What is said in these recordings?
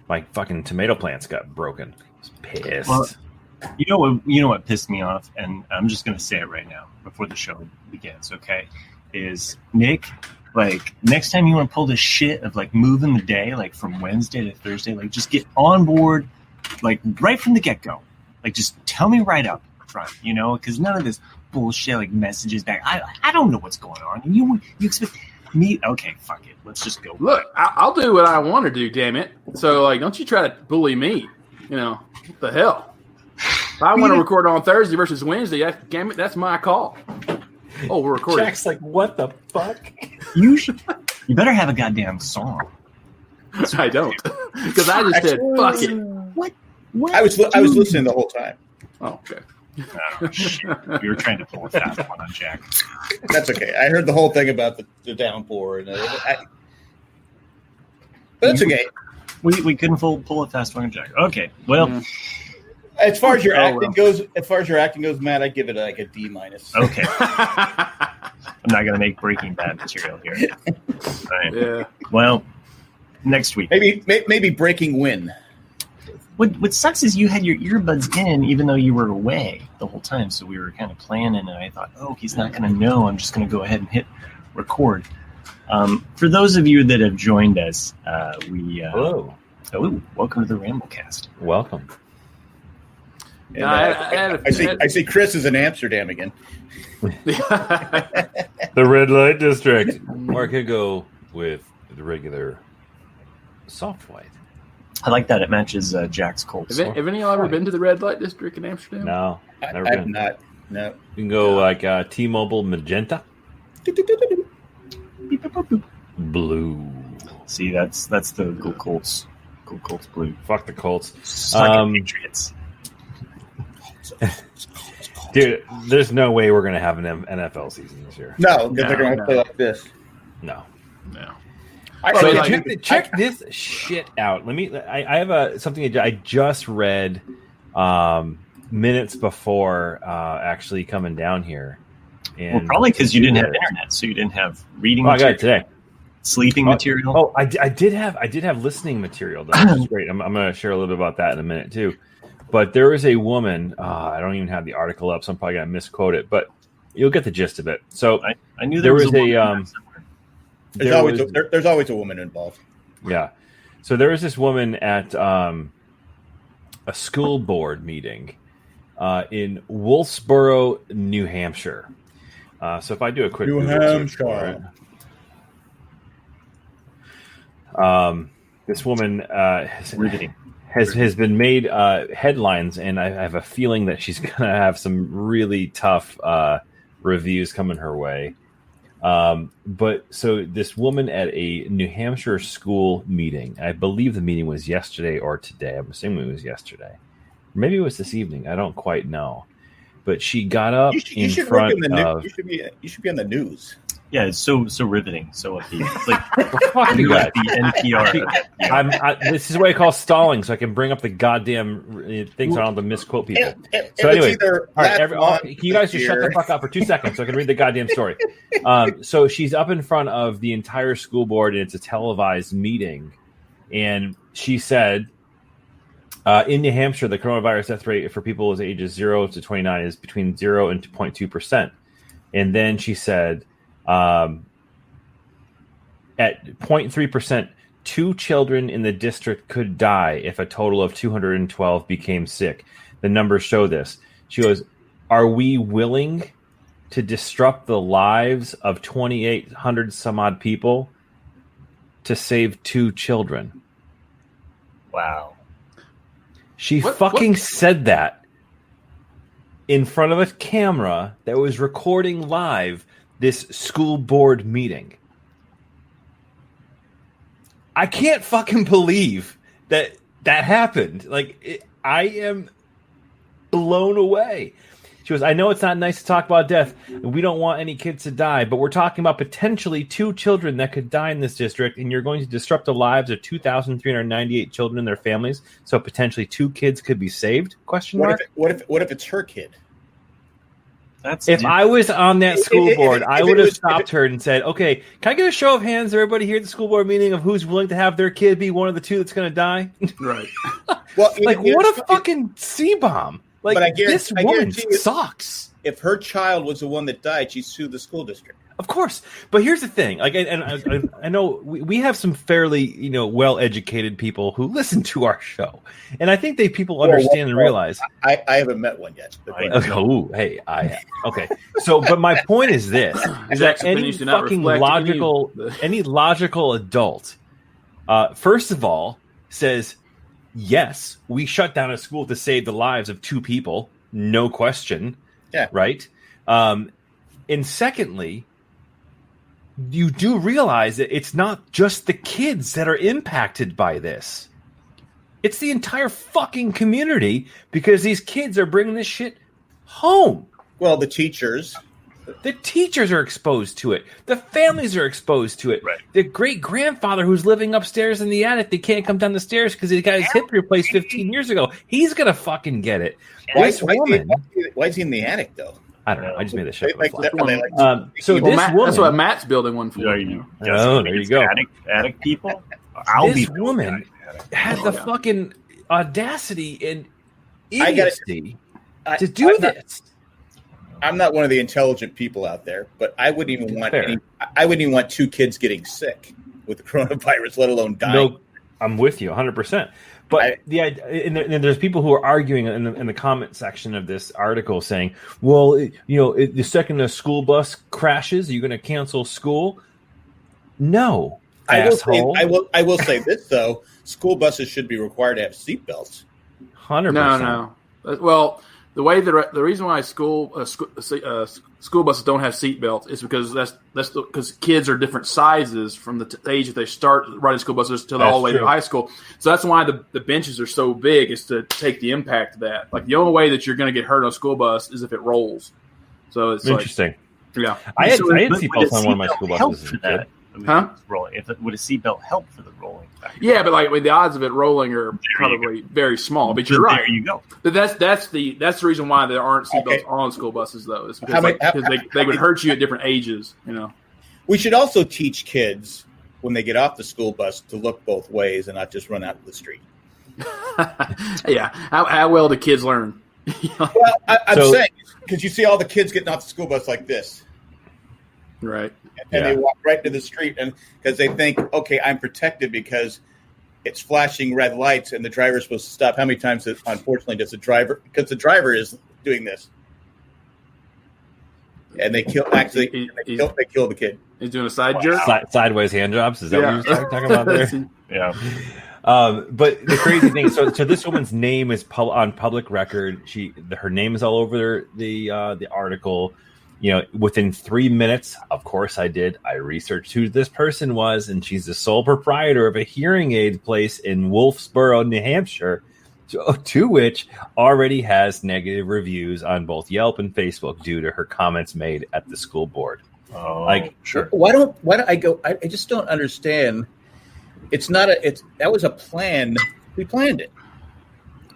my fucking tomato plants got broken. I was pissed. Well, you know what pissed me off, and I'm just gonna say it right now before the show begins. Okay, is Nick? Like, next time you want to pull this shit of like moving the day, like from Wednesday to Thursday, like just get on board, like right from the get go. Like, just tell me right up front, because none of this bullshit, like messages back. I don't know what's going on. And you expect me? Okay, fuck it. Let's just go. Look, I'll do what I want to do. Damn it! So like, don't you try to bully me. What the hell? If I want to record on Thursday versus Wednesday, damn it, that's my call. Oh, we're recording. Jack's like, what the fuck? You better have a goddamn song. I don't, because I just said fuck it. What? I was listening the whole time. Oh, okay. Oh, shit. You were trying to pull a fast one on Jack. That's okay. I heard the whole thing about the downpour, but it's okay. We couldn't pull a fast one on Jack. Okay, well. As far as your acting goes, Matt, I give it like a D-. Okay. I'm not gonna make Breaking Bad material here. Right. Yeah. Well, next week. Maybe Breaking Win. What sucks is you had your earbuds in even though you were away the whole time. So we were kind of planning, and I thought, he's not going to know. I'm just going to go ahead and hit record. For those of you that have joined us, Hello. Welcome to the Ramblecast. Welcome. And, I see Chris is in Amsterdam again. The red light district. Or I could go with the regular soft white. I like that. It matches Jack's Colts. Have any of y'all ever been to the red light district in Amsterdam? No, never I've been. not. No. You can go like T-Mobile Magenta. Blue. See, that's the Go Colts. Go Colts blue. Fuck the Colts. Suck it, Patriots. Dude, there's no way we're going to have an NFL season this year. No, because they're going to play like this. No. So check this shit out. I have something I just read minutes before actually coming down here. And probably because you didn't have internet, so you didn't have reading material. material. I got it today. Sleeping material. I did have listening material though, which is great. I'm going to share a little bit about that in a minute too. But there is a woman. I don't even have the article up, so I'm probably going to misquote it. But you'll get the gist of it. So I knew there was a there's always a woman involved. Yeah. So there was this woman at a school board meeting in Wolfsboro, New Hampshire. So if I do a quick New Hampshire. This woman has been made headlines, and I have a feeling that she's going to have some really tough reviews coming her way. But so this woman at a New Hampshire school meeting, I believe the meeting was yesterday or today. I'm assuming it was yesterday. Maybe it was this evening. I don't quite know. But she got up in front of... You should be on the news. Yeah, it's so riveting, so upbeat. It's like fuck you guys. The NPR. This is what I call stalling, so I can bring up the goddamn things on to misquote people. So anyway, can you guys just shut the fuck up for 2 seconds so I can read the goddamn story? So she's up in front of the entire school board, and it's a televised meeting, and she said, in New Hampshire, the coronavirus death rate for people as ages 0 to 29 is between 0 and 0.2%. And then she said, at 0.3%, 2 children in the district could die if a total of 212 became sick. The numbers show this. She goes, are we willing to disrupt the lives of 2,800 some odd people to save 2 children? Wow. She said that in front of a camera that was recording live this school board meeting. I can't fucking believe that happened. I am blown away. She goes, I know it's not nice to talk about death, and we don't want any kids to die, but we're talking about potentially 2 children that could die in this district, and you're going to disrupt the lives of 2,398 children and their families, so potentially 2 kids could be saved? Question mark? What if it's her kid? If I was on that school board, I would have stopped her and said, "Okay, can I get a show of hands, everybody here at the school board meeting, of who's willing to have their kid be one of the two that's going to die?" Right. Well, what a fucking C-bomb! Like, but this woman sucks. If her child was the one that died, she'd sue the school district. Of course, but here's the thing. Like, and I know we have some fairly, well-educated people who listen to our show, and I think people understand and realize. I haven't met one yet. Okay. So, but my point is this: is that any fucking logical adult, first of all, says, yes, we shut down a school to save the lives of 2 people, no question. Yeah. Right. And secondly, you do realize that it's not just the kids that are impacted by this. It's the entire fucking community, because these kids are bringing this shit home. Well, the teachers. The teachers are exposed to it. The families are exposed to it. Right. The great-grandfather who's living upstairs in the attic, they can't come down the stairs because he got his hip replaced 15 years ago. He's going to fucking get it. Why is he in the attic, though? I don't know. I just made this shit up. That's what Matt's building one for. There you go. Attic people? This woman had the fucking audacity and idiocy to do this. I'm not one of the intelligent people out there, but I wouldn't even want 2 kids getting sick with the coronavirus, let alone dying. No, I'm with you 100%. But and there's people who are arguing in the comment section of this article saying, well, the second a school bus crashes, are you going to cancel school? No, asshole. I will say this, though. School buses should be required to have seatbelts. 100%. No. Well, the reason why school buses don't have seatbelts is because because kids are different sizes from the age that they start riding school buses to all the way to high school. So that's why the benches are so big, is to take the impact of that. Like, the only way that you're going to get hurt on a school bus is if it rolls. So it's interesting. Yeah, I had seatbelts on one of my school buses. Rolling. Would a seatbelt help for the rolling factor? Yeah, but the odds of it rolling are probably very small. But you're right. There you go. But that's the reason why there aren't seatbelts on school buses, though. It's because they would hurt you at different ages. We should also teach kids when they get off the school bus to look both ways and not just run out of the street. Yeah, how well do kids learn? Well, I'm saying, because you see all the kids getting off the school bus like this. Right. And they walk right to the street, and because they think, okay, I'm protected because it's flashing red lights and the driver's supposed to stop. How many times, unfortunately, does the driver, because the driver is doing this, and they kill the kid. He's doing a side jerk? Sideways hand jobs? Is that what you're talking about there? Yeah. But the crazy thing, so this woman's name is on public record. Her name is all over the article. Within 3 minutes, of course I did. I researched who this person was, and she's the sole proprietor of a hearing aid place in Wolfsboro, New Hampshire, to which already has negative reviews on both Yelp and Facebook due to her comments made at the school board. Oh, sure. Why don't I go? I just don't understand. That was a plan. We planned it.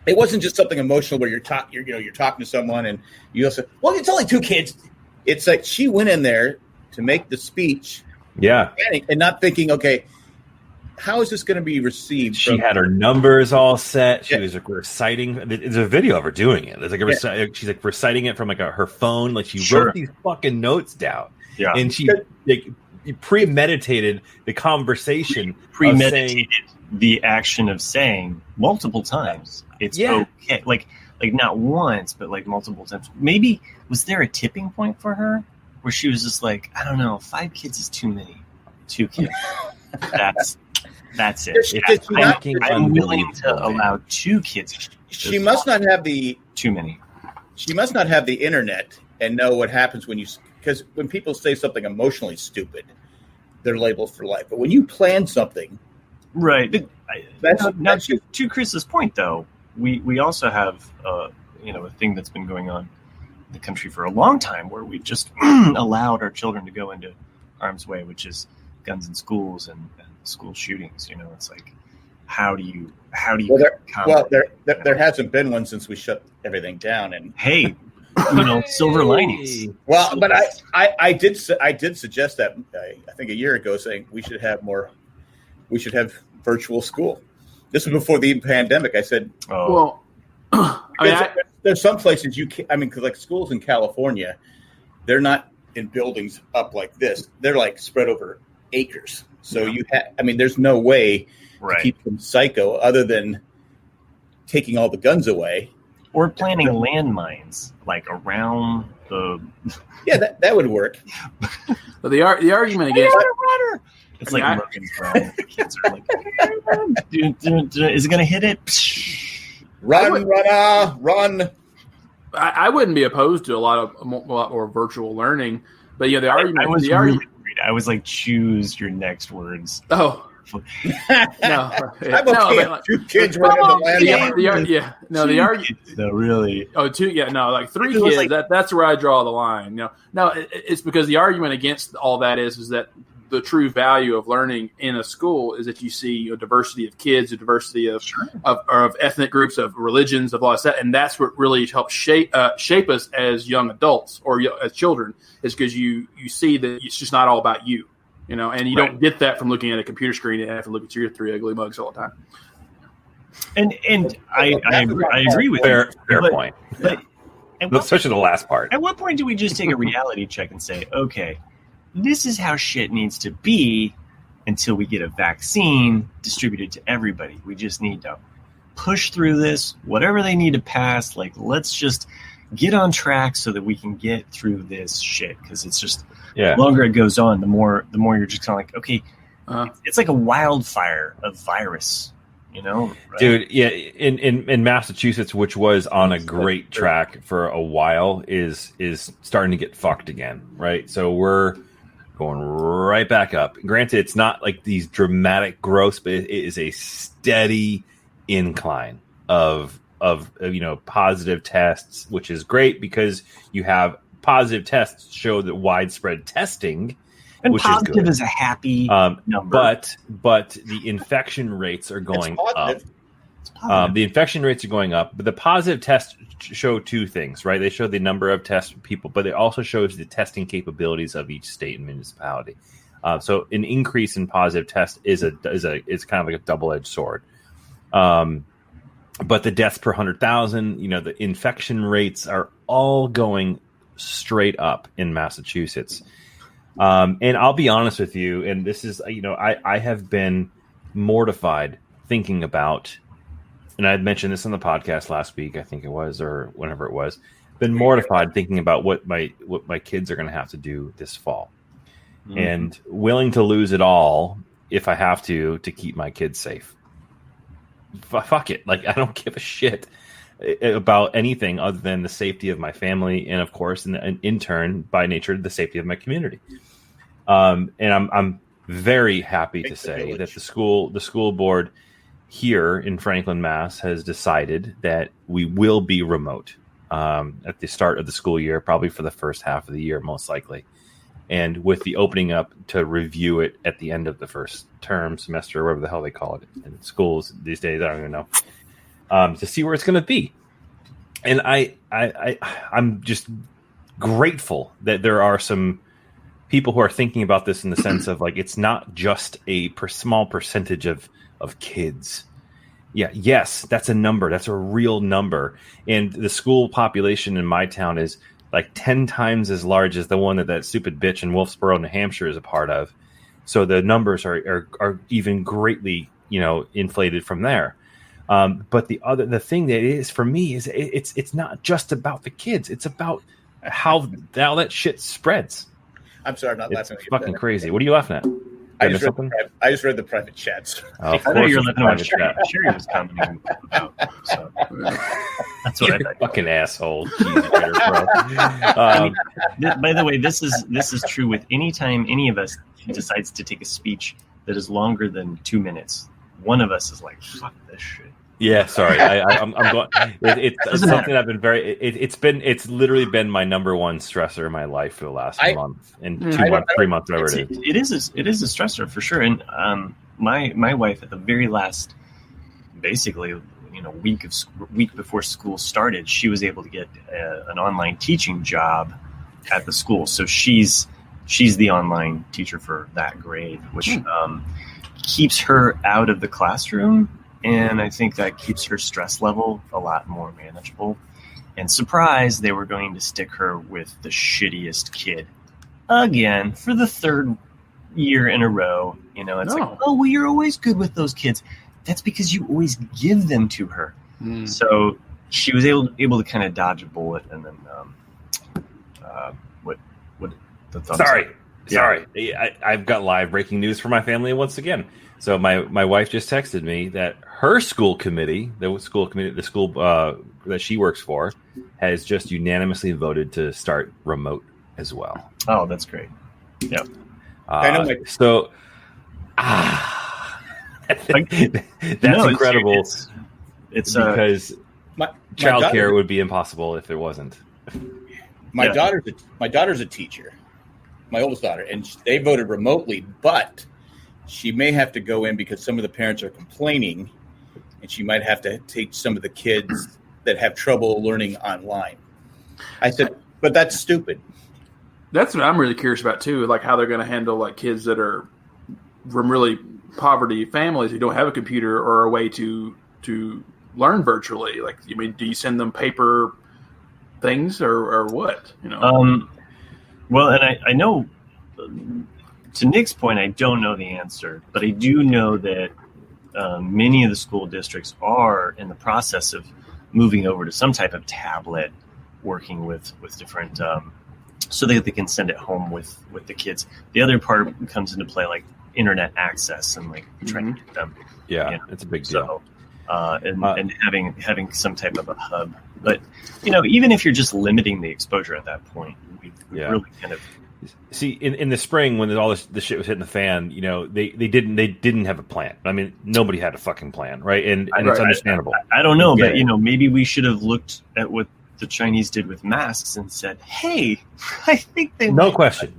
It wasn't just something emotional where you're talking to someone and you also, well, it's only 2 kids. It's like she went in there to make the speech, and not thinking, okay, how is this going to be received? She had her numbers all set. She was reciting. There's a video of her doing it. It's like she's like reciting it from her phone. Like she wrote these fucking notes down. Yeah, and she premeditated the conversation. Premeditated the action of saying multiple times. It's okay. Like not once, but like multiple times. Maybe was there a tipping point for her where she was just like, I don't know, 5 kids is too many. 2 kids. That's it. I'm willing to allow 2 kids. She must not have too many. She must not have the internet and know what happens because when people say something emotionally stupid, they're labeled for life. But when you plan something, right? Now, to Chris's point, though. We also have a thing that's been going on in the country for a long time where we've just allowed our children to go into harm's way, which is guns in schools and school shootings. It's like, how do you there hasn't been one since we shut everything down. And hey, silver linings. Well, but I did suggest that I think a year ago, saying we should have virtual school. This was before the pandemic. I said, there's some places you can't. I mean, because like schools in California, they're not in buildings up like this. They're like spread over acres. So there's no way to keep them psycho other than taking all the guns away. Or planting landmines like around the. Yeah, that would work. But the argument against it's like Logan's Run. The kids are like, is it going to hit it? Run! I wouldn't be opposed to a lot more virtual learning, but the argument. I was really worried. I was like, choose your next words. Oh. No, I'm okay. Like, 2 kids running the land. The argument. No, really. Oh, 2. Yeah, no, like 3 kids. Like, that's where I draw the line. No, it's because the argument against all that is that the true value of learning in a school is that you see a diversity of kids, a diversity of ethnic groups, of religions, of all that, and that's what really helps shape us as young adults or as children. Is because you see that it's just not all about you. And you don't get that from looking at a computer screen and have to look at your 3 ugly mugs all the time. And I agree with fair point. But especially the last part. At what point do we just take a reality check and say, okay, this is how shit needs to be until we get a vaccine distributed to everybody? We just need to push through this, whatever they need to pass. Like, let's just get on track so that we can get through this shit, because it's just the longer it goes on, the more you're just kind of like, okay, it's like a wildfire of virus, right? Dude. Yeah, in Massachusetts, which was on a great track for a while, is starting to get fucked again, right? So we're going right back up. Granted, it's not like these dramatic growths, but it is a steady incline of positive tests, which is great because you have positive tests show that widespread testing, and which positive is a happy but number. the infection rates are going up. The infection rates are going up, but the positive tests show 2 things, right? They show the number of test people, but it also shows the testing capabilities of each state and municipality. So an increase in positive tests is kind of like a double-edged sword. But the deaths per 100,000, the infection rates are all going straight up in Massachusetts. And I'll be honest with you, and this is, I have been mortified thinking about, and I had mentioned this on the podcast last week, I think it was, or whenever it was, been mortified thinking about what my kids are going to have to do this fall. Mm-hmm. And willing to lose it all if I have to keep my kids safe. Fuck it. Like, I don't give a shit about anything other than the safety of my family, and of course, and in turn, by nature, the safety of my community. And I'm very happy to say that the school board here in Franklin, Mass, has decided that we will be remote at the start of the school year, probably for the first half of the year, most likely. And with the opening up to review it at the end of the first term, semester, or whatever the hell they call it in schools these days, I don't even know, to see where it's going to be. And I'm just grateful that there are some people who are thinking about this in the sense of, like, it's not just a small percentage of kids. Yeah, yes, that's a number. That's a real number. And the school population in my town is like 10 times as large as the one that stupid bitch in Wolfsboro, New Hampshire is a part of. So the numbers are even greatly, inflated from there. But the thing that is for me is it's not just about the kids. It's about how that shit spreads. I'm sorry, I'm not laughing. It's fucking crazy. What are you laughing at? I just read the private chats. I thought you were laughing about Sherry was commenting about. So. That's what I thought. Fucking asshole. Jeez, bro. By the way, this is true with any time any of us decides to take a speech that is longer than 2 minutes. One of us is like, fuck this shit. Yeah, sorry. I'm going. It's something I've been it's literally been my number one stressor in my life for the last month and 2 months, 3 months, whatever it is. It is a stressor for sure. And my wife at the very last, basically week before school started, she was able to get an online teaching job at the school. So she's the online teacher for that grade, which keeps her out of the classroom. And I think that keeps her stress level a lot more manageable. And surprise, they were going to stick her with the shittiest kid again for the third year in a row. It's like, oh, well, you're always good with those kids. That's because you always give them to her. So she was able to kind of dodge a bullet. And then what the thoughts are? Sorry. I've got live breaking news for my family once again. So my wife just texted me that her school committee, the school that she works for, has just unanimously voted to start remote as well. Oh, that's great. Yeah. That's incredible. It's because childcare would be impossible if it wasn't. My daughter's a teacher, my oldest daughter, and they voted remotely, but she may have to go in because some of the parents are complaining, and she might have to teach some of the kids that have trouble learning online. I said, but that's stupid. That's what I'm really curious about too, like how they're going to handle like kids that are from really poverty families who don't have a computer or a way to learn virtually. Like, I mean, do you send them paper things or what? Well, and I know, to Nick's point, I don't know the answer, but I do know that many of the school districts are in the process of moving over to some type of tablet, working with different, so that they can send it home with the kids. The other part comes into play, like internet access and like trying to get them. Yeah, it's a big deal. And having some type of a hub. But, even if you're just limiting the exposure at that point, we really kind of... See, in the spring when all this shit was hitting the fan, they didn't have a plan. I mean, nobody had a fucking plan, right? And it's understandable. I don't know, but maybe we should have looked at what the Chinese did with masks and said, "Hey, I think they." No question.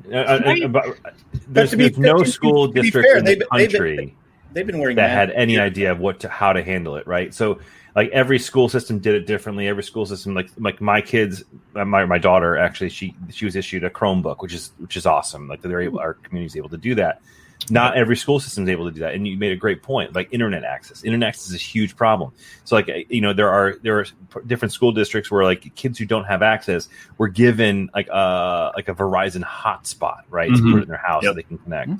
There's no school district in the country they've been wearing that had any idea of how to handle it, right? So. Like every school system did it differently. Every school system, like my kids, my daughter actually, she was issued a Chromebook, which is awesome. Like our community is able to do that. Not every school system is able to do that. And you made a great point. Like internet access is a huge problem. So like there are different school districts where like kids who don't have access were given like a Verizon hotspot, right, to put it in their house so they can connect.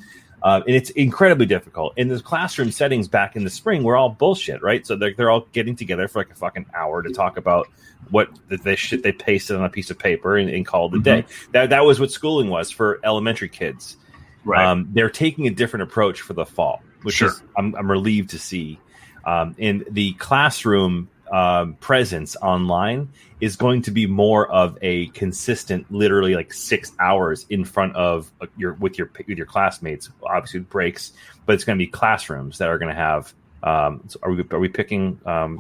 And it's incredibly difficult. In the classroom settings back in the spring, we're all bullshit, right? So they're all getting together for like a fucking hour to talk about what they pasted on a piece of paper and called it a day. That was what schooling was for elementary kids. Right. They're taking a different approach for the fall, which is I'm relieved to see. And the classroom presence online is going to be more of a consistent, literally like 6 hours in front of with your classmates. Obviously with breaks, but it's going to be classrooms that are going to have. So are we picking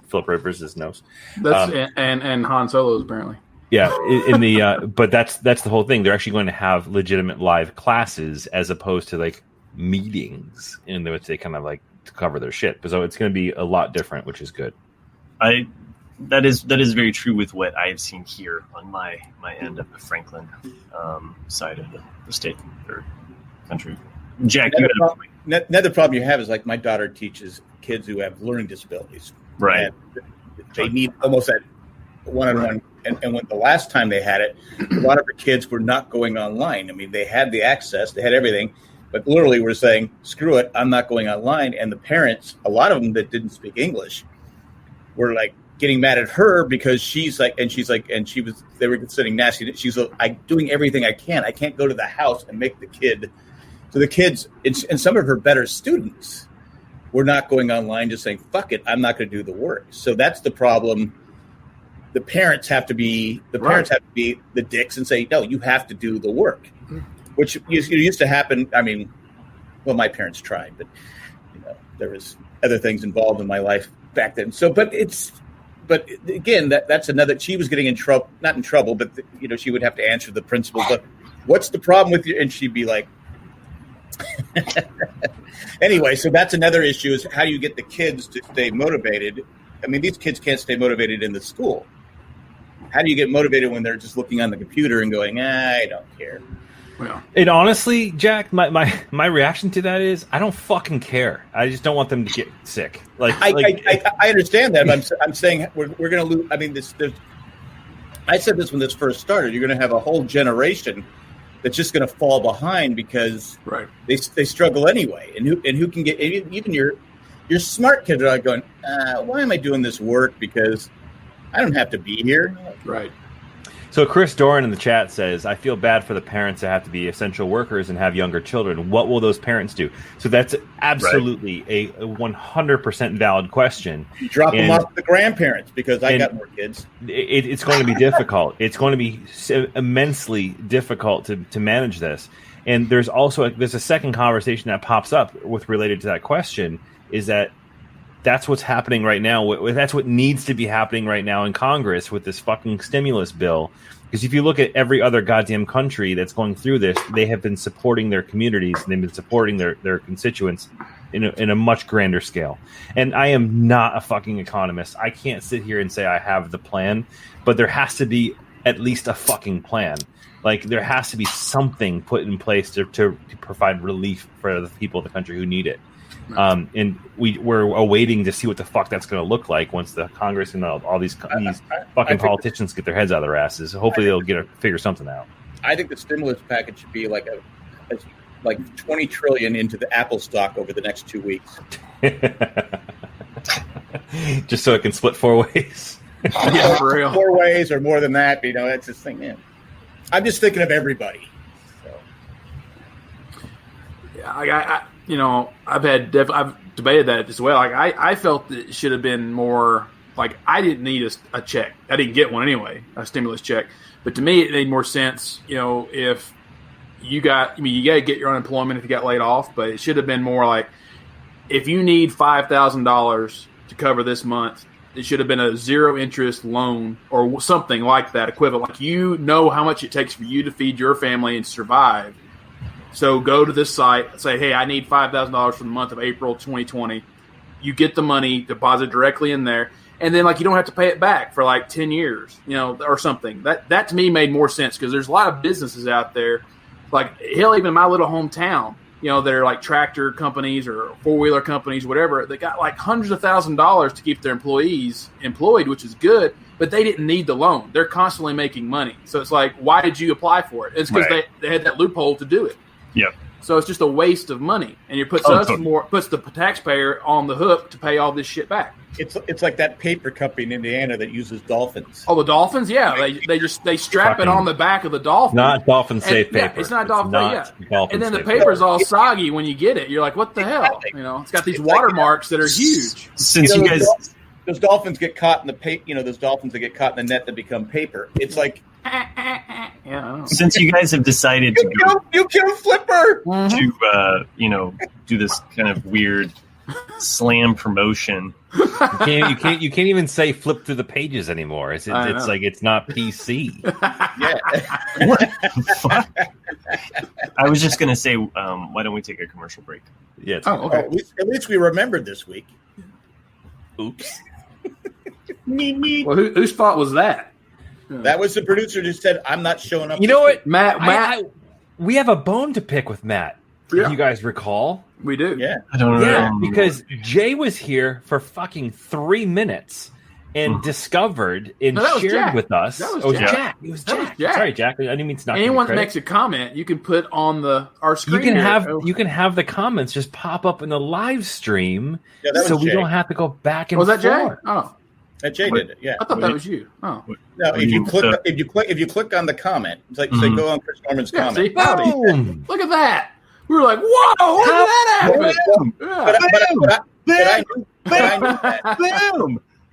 Philip Rivers' nose? That's and Han Solo's apparently. Yeah, but that's the whole thing. They're actually going to have legitimate live classes as opposed to like meetings in which they kind of like cover their shit. So it's going to be a lot different, which is good. That is very true with what I've seen here on my end of the Franklin side of the state or country. Jack, another problem you have is like my daughter teaches kids who have learning disabilities. Right. They need almost that one-on-one. And when the last time they had it, a lot of the kids were not going online. I mean, they had the access, they had everything, but literally were saying, screw it, I'm not going online. And the parents, a lot of them that didn't speak English, were like getting mad at her because they were sitting nasty. She's like, I'm doing everything I can. I can't go to the house and make the kid. So the kids, and some of her better students were not going online, just saying, fuck it, I'm not going to do the work. So that's the problem. The parents have to be the dicks and say, no, you have to do the work, which used to happen. I mean, well, my parents tried, but there was other things involved in my life back then. So, but again, that's another. She was getting in trouble, not in trouble, but she would have to answer the principal. But what's the problem with you? And she'd be like, anyway. So that's another issue: is how do you get the kids to stay motivated I mean, these kids can't stay motivated in the school. How do you get motivated when they're just looking on the computer and going, I don't care? Well, and honestly, Jack, my reaction to that is I don't fucking care. I just don't want them to get sick. I understand that, but I'm saying we're going to lose. I mean, I said this when this first started. You're going to have a whole generation that's just going to fall behind because they struggle anyway. And who can get even your smart kids are like going, why am I doing this work? Because I don't have to be here. Right. So Chris Doran in the chat says, I feel bad for the parents that have to be essential workers and have younger children. What will those parents do? So that's absolutely a 100% valid question. You drop them off to the grandparents because I got more kids. It's going to be difficult. It's going to be immensely difficult to manage this. And there's a second conversation that pops up related to that question is that's what's happening right now. That's what needs to be happening right now in Congress with this fucking stimulus bill. Because if you look at every other goddamn country that's going through this, they have been supporting their communities and they've been supporting their constituents in a much grander scale. And I am not a fucking economist. I can't sit here and say I have the plan, but there has to be at least a fucking plan. Like there has to be something put in place to provide relief for the people of the country who need it. And we're awaiting to see what the fuck that's going to look like once the Congress and all these fucking politicians get their heads out of their asses. Hopefully they'll figure something out. I think the stimulus package should be like 20 trillion into the Apple stock over the next 2 weeks. Just so it can split 4 ways. Yeah, for real. 4 ways or more than that. That's this thing. Yeah. I'm just thinking of everybody. So. Yeah, I've debated that as well. Like I felt that it should have been more like I didn't need a check. I didn't get one anyway, a stimulus check. But to me, it made more sense. If you got to get your unemployment if you got laid off. But it should have been more like if you need $5,000 to cover this month, it should have been a 0 interest loan or something like that equivalent. Like how much it takes for you to feed your family and survive. So go to this site, say, hey, I need $5,000 for the month of April 2020. You get the money, deposit directly in there, and then you don't have to pay it back for 10 years, or something. That to me made more sense because there's a lot of businesses out there, hell, even in my little hometown, that are tractor companies or 4-wheeler companies, whatever. They got hundreds of $1,000s to keep their employees employed, which is good, but they didn't need the loan. They're constantly making money. So it's why did you apply for it? It's because they had that loophole to do it. Yep. So it's just a waste of money, and it puts puts the taxpayer on the hook to pay all this shit back. It's like that paper company in Indiana that uses dolphins. Oh, the dolphins, yeah, they strap it on the back of the dolphin. Not dolphin safe paper. Yeah, it's not dolphin. And then the paper's all soggy when you get it. You're like, what the hell? It's got these watermarks that are huge. Since you guys, those dolphins get caught in the those dolphins that get caught in the net that become paper. It's like. Since you guys have decided you kill Flipper to do this kind of weird slam promotion, you can't even say flip through the pages anymore. It's like it's not PC. Yeah. What the fuck? I was just gonna say, why don't we take a commercial break? Yeah. Okay. At least we remembered this week. Oops. Well, whose fault was that? That was the producer who said, I'm not showing up. You know what, Matt? We have a bone to pick with Matt. Yeah. If you guys recall. We do. Yeah. I don't know. Yeah, because Jay was here for fucking 3 minutes and discovered and shared with us. That was Jack. It was Jack. Sorry, Jack. I didn't mean to knock you Anyone that makes a comment, you can put on our screen. You can have the comments just pop up in the live stream, so we Jay. don't have to go back and forth. Was that forth. Jay? Oh. That Jay did it. Yeah, I thought that was you. Oh, no. If you click on the comment, it's like say go on Chris Norman's comment. See, boom. Look at that. We were like, whoa! Look at that happen.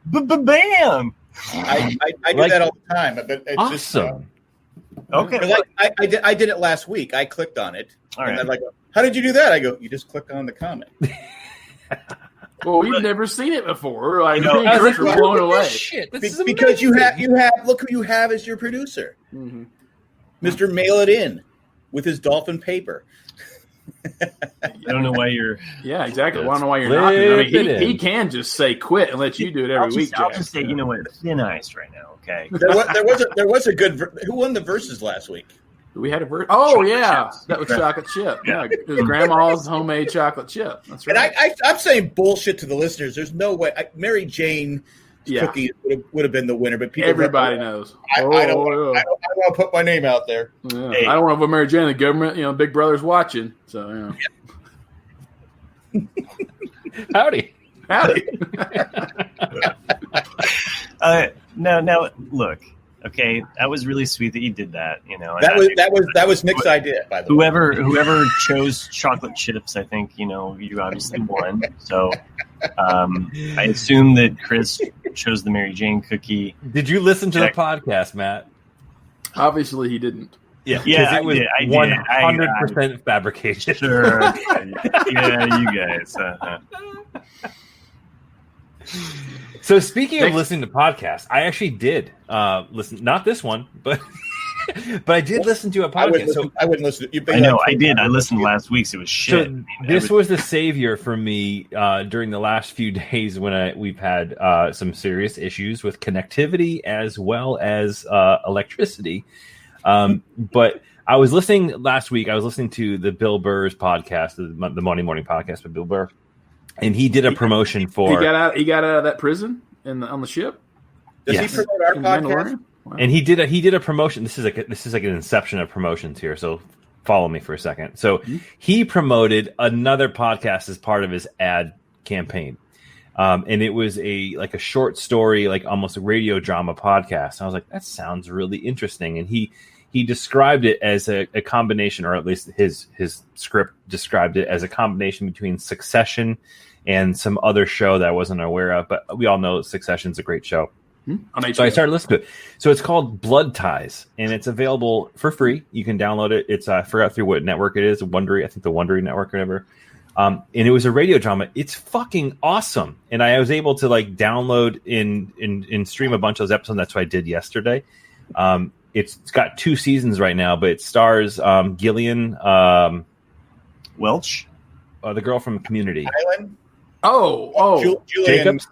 Boom! Bam! I do that all the time, but it's awesome. Just okay. I did it last week. I clicked on it, and I'm like, how did you do that? I go, you just click on the comment. Well, we've never seen it before. We're like, we're blown away. Shit, because you have look who you have as your producer, Mr. Mail It In, with his dolphin paper. I don't know why you're. Yeah, exactly. I don't know why you're knocking. I mean, he can just say quit and let you do it every week. I'll just say, you know what? Thin ice right now. Okay. There was a good. Who won the verses last week? We had a verse. Oh chocolate yeah, chips. that was chocolate chip. Yeah, it was grandma's homemade chocolate chip. That's right. And I'm saying bullshit to the listeners. There's no way Mary Jane cookie would have been the winner, but everybody knows. I don't want to put my name out there. Yeah. Hey. I don't want to put Mary Jane. The government, Big Brother's watching. So Howdy. Now, look. Okay, that was really sweet that you did that. That was Nick's idea. By the way, whoever chose chocolate chips, I think you obviously won. So I assume that Chris chose the Mary Jane cookie. Did you listen to the podcast, Matt? Obviously, he didn't. Yeah, it was 100% fabrication. Sure. Yeah, you guys. So speaking of listening to podcasts, I actually did listen. Not this one, but I did listen to a podcast. I wouldn't listen. I know I did. I listened last week's. It was shit. So this was the savior for me during the last few days when we've had some serious issues with connectivity as well as electricity. But I was listening last week. I was listening to the Bill Burr's podcast, the Monday Morning Podcast by Bill Burr. And he did a promotion for. He got out of that prison on the ship. Does he promote our podcast? Wow. And he did a promotion. This is like an inception of promotions here. So follow me for a second. So he promoted another podcast as part of his ad campaign, and it was a short story, like almost a radio drama podcast. And I was like, that sounds really interesting. And he described it as a combination, or at least his script described it as a combination between Succession and some other show that I wasn't aware of. But we all know Succession's a great show. So I started listening to it. So it's called Blood Ties, and it's available for free. You can download it. It's I forgot through what network it is, Wondery. I think the Wondery network or whatever. And it was a radio drama. It's fucking awesome. And I was able to download and stream a bunch of those episodes. That's what I did yesterday. It's got 2 seasons right now, but it stars Gillian Welch, the girl from Community. Island? Julian Jacobs.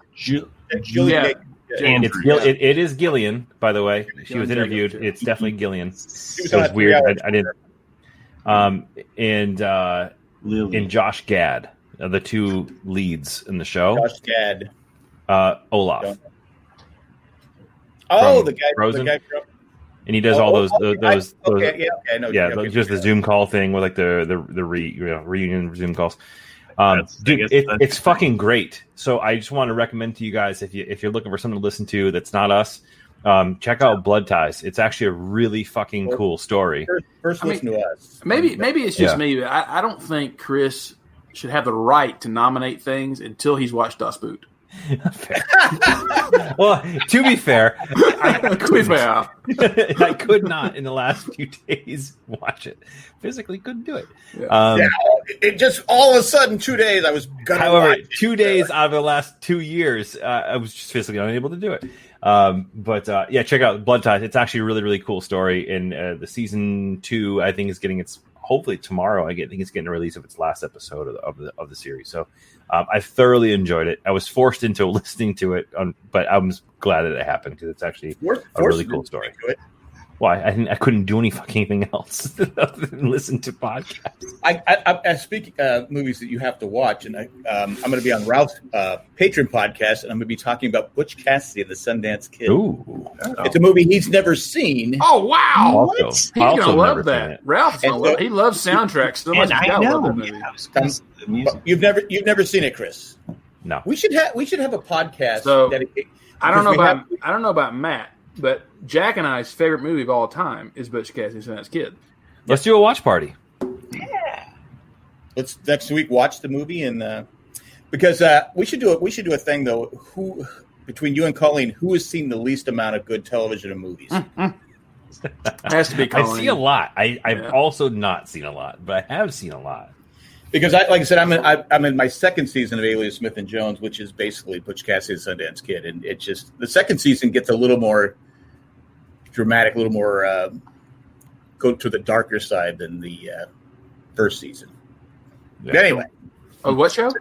Julian. It is Gillian, by the way. She was interviewed. It's definitely Gillian. It was weird. I didn't. And Josh Gad, the 2 leads in the show. Josh Gad. Olaf. Oh, the guy. Frozen. The guy from. And he does all those. Okay, just the Zoom call thing with the reunion Zoom calls. It's fucking great. So I just want to recommend to you guys if you're looking for something to listen to that's not us, check out Blood Ties. It's actually a really fucking cool story. First listen to us. Maybe it's just me. But I don't think Chris should have the right to nominate things until he's watched Das Boot. Well, to be fair, I could not in the last few days watch it. Physically couldn't do it. It just all of a sudden 2 days I was gonna. However, 2 days out of the last 2 years, I was just physically unable to do it. But check out Blood Ties. It's actually a really, really cool story. And the season 2, I think, is getting its hopefully tomorrow. I think it's getting a release of its last episode of the series. So I thoroughly enjoyed it. I was forced into listening to it, but I'm glad that it happened because it's actually a really cool story. Why? I couldn't do anything else other than listen to podcasts. I speak movies that you have to watch, and I'm going to be on Ralph's Patreon podcast, and I'm going to be talking about Butch Cassidy and the Sundance Kid. Ooh, it's a movie he's never seen. Oh wow! Also, he's going to love that. Ralph's going to love it. He loves soundtracks so much. I know. You've never seen it, Chris? No. We should have a podcast. So I don't know about Matt. But Jack and I's favorite movie of all time is Butch Cassidy and Sundance Kid. Let's do a watch party. Yeah. Let's next week watch the movie and because we should do a thing though. Who between you and Colleen, who has seen the least amount of good television and movies? Has to be Colleen. I see a lot. I've also not seen a lot, but I have seen a lot. Because like I said, I'm in my second season of Alias Smith and Jones, which is basically Butch Cassidy and Sundance Kid, and it just the second season gets a little more dramatic, a little more go to the darker side than the first season. But anyway. Oh, what show?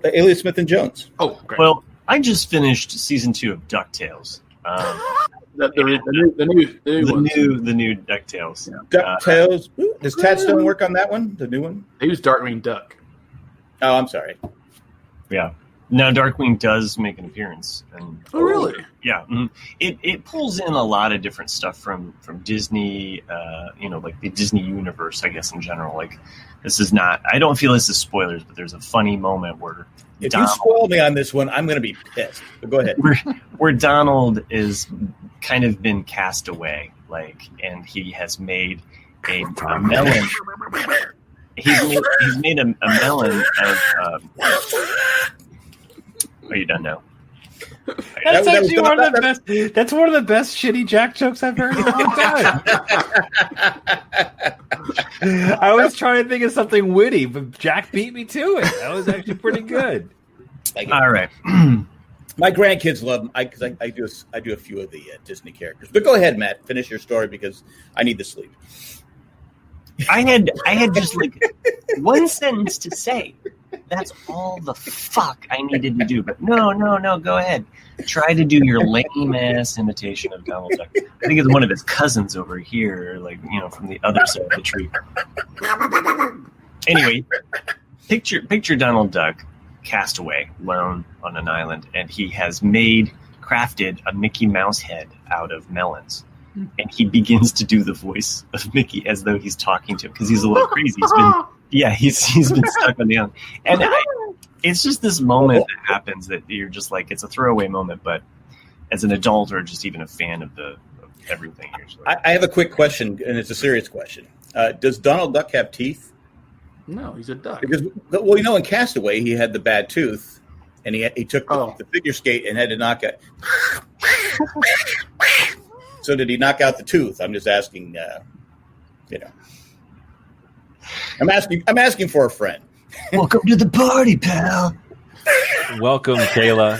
Elliot Smith and Jones. Oh, okay. Well, I just finished season 2 of DuckTales. The new DuckTales. Yeah. DuckTales. Does Tad Stone work on that one? The new one? He was Darkwing Duck. Oh, I'm sorry. Yeah. Now Darkwing does make an appearance. And, oh, really? Yeah. It pulls in a lot of different stuff from Disney, like the Disney universe, I guess, in general. Like, this is not, I don't feel this is spoilers, but there's a funny moment where if you spoil me on this one, I'm going to be pissed. But go ahead. Where Donald is kind of been cast away, and he has made a melon. He's made a melon of. Are you done now? That's actually one of the best. That's one of the best shitty Jack jokes I've heard in a long time. I was trying to think of something witty, but Jack beat me to it. That was actually pretty good. All right. My grandkids love them because I do a few of the Disney characters. But go ahead, Matt. Finish your story because I need to sleep. I had just one sentence to say. That's all the fuck I needed to do. But no, go ahead. Try to do your lame ass imitation of Donald Duck. I think it's one of his cousins over here, from the other side of the tree. Anyway, picture Donald Duck cast away, alone on an island, and he has crafted a Mickey Mouse head out of melons. And he begins to do the voice of Mickey as though he's talking to him because he's a little crazy. He's been stuck on the island. And it's just this moment that happens that you're just like, it's a throwaway moment, but as an adult or just even a fan of everything. I have a quick question, and it's a serious question. Does Donald Duck have teeth? No, he's a duck. Because, in Castaway, he had the bad tooth, and he took the figure skate and had to knock it. So did he knock out the tooth? I'm just asking. I'm asking for a friend. Welcome to the party, pal. Welcome, Kayla.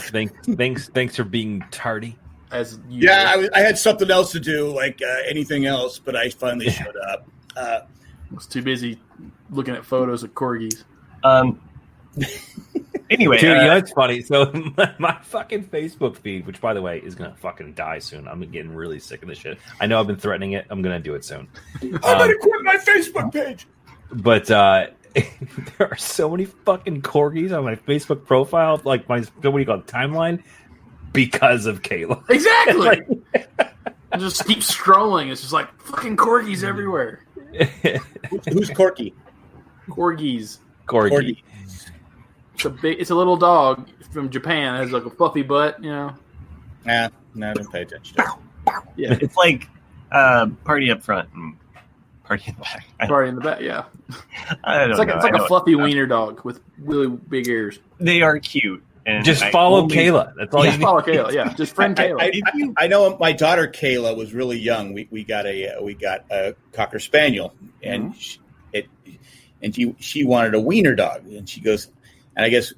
Thanks for being tardy. As you I had something else to do, like anything else, but I finally showed up. I was too busy looking at photos of corgis. Anyway, dude, it's funny. So my fucking Facebook feed, which by the way is gonna fucking die soon. I'm getting really sick of this shit. I know I've been threatening it. I'm gonna do it soon. I'm gonna quit my Facebook page. But there are so many fucking corgis on my Facebook profile, like my timeline, because of Kayla. Exactly. I just keep scrolling. It's just like fucking corgis everywhere. Who's Corky? Corgis. Corgi. It's a little dog from Japan. It has like a fluffy butt, No, don't pay attention. Yeah, it's like party up front and party in the back. Party in the back, yeah. It's like a fluffy wiener dog with really big ears. They are cute. And just follow Kayla. That's all you need. Follow Kayla. Yeah, just friend Kayla. I know my daughter Kayla was really young. We got a Cocker Spaniel, and she wanted a wiener dog, and she goes, and I guess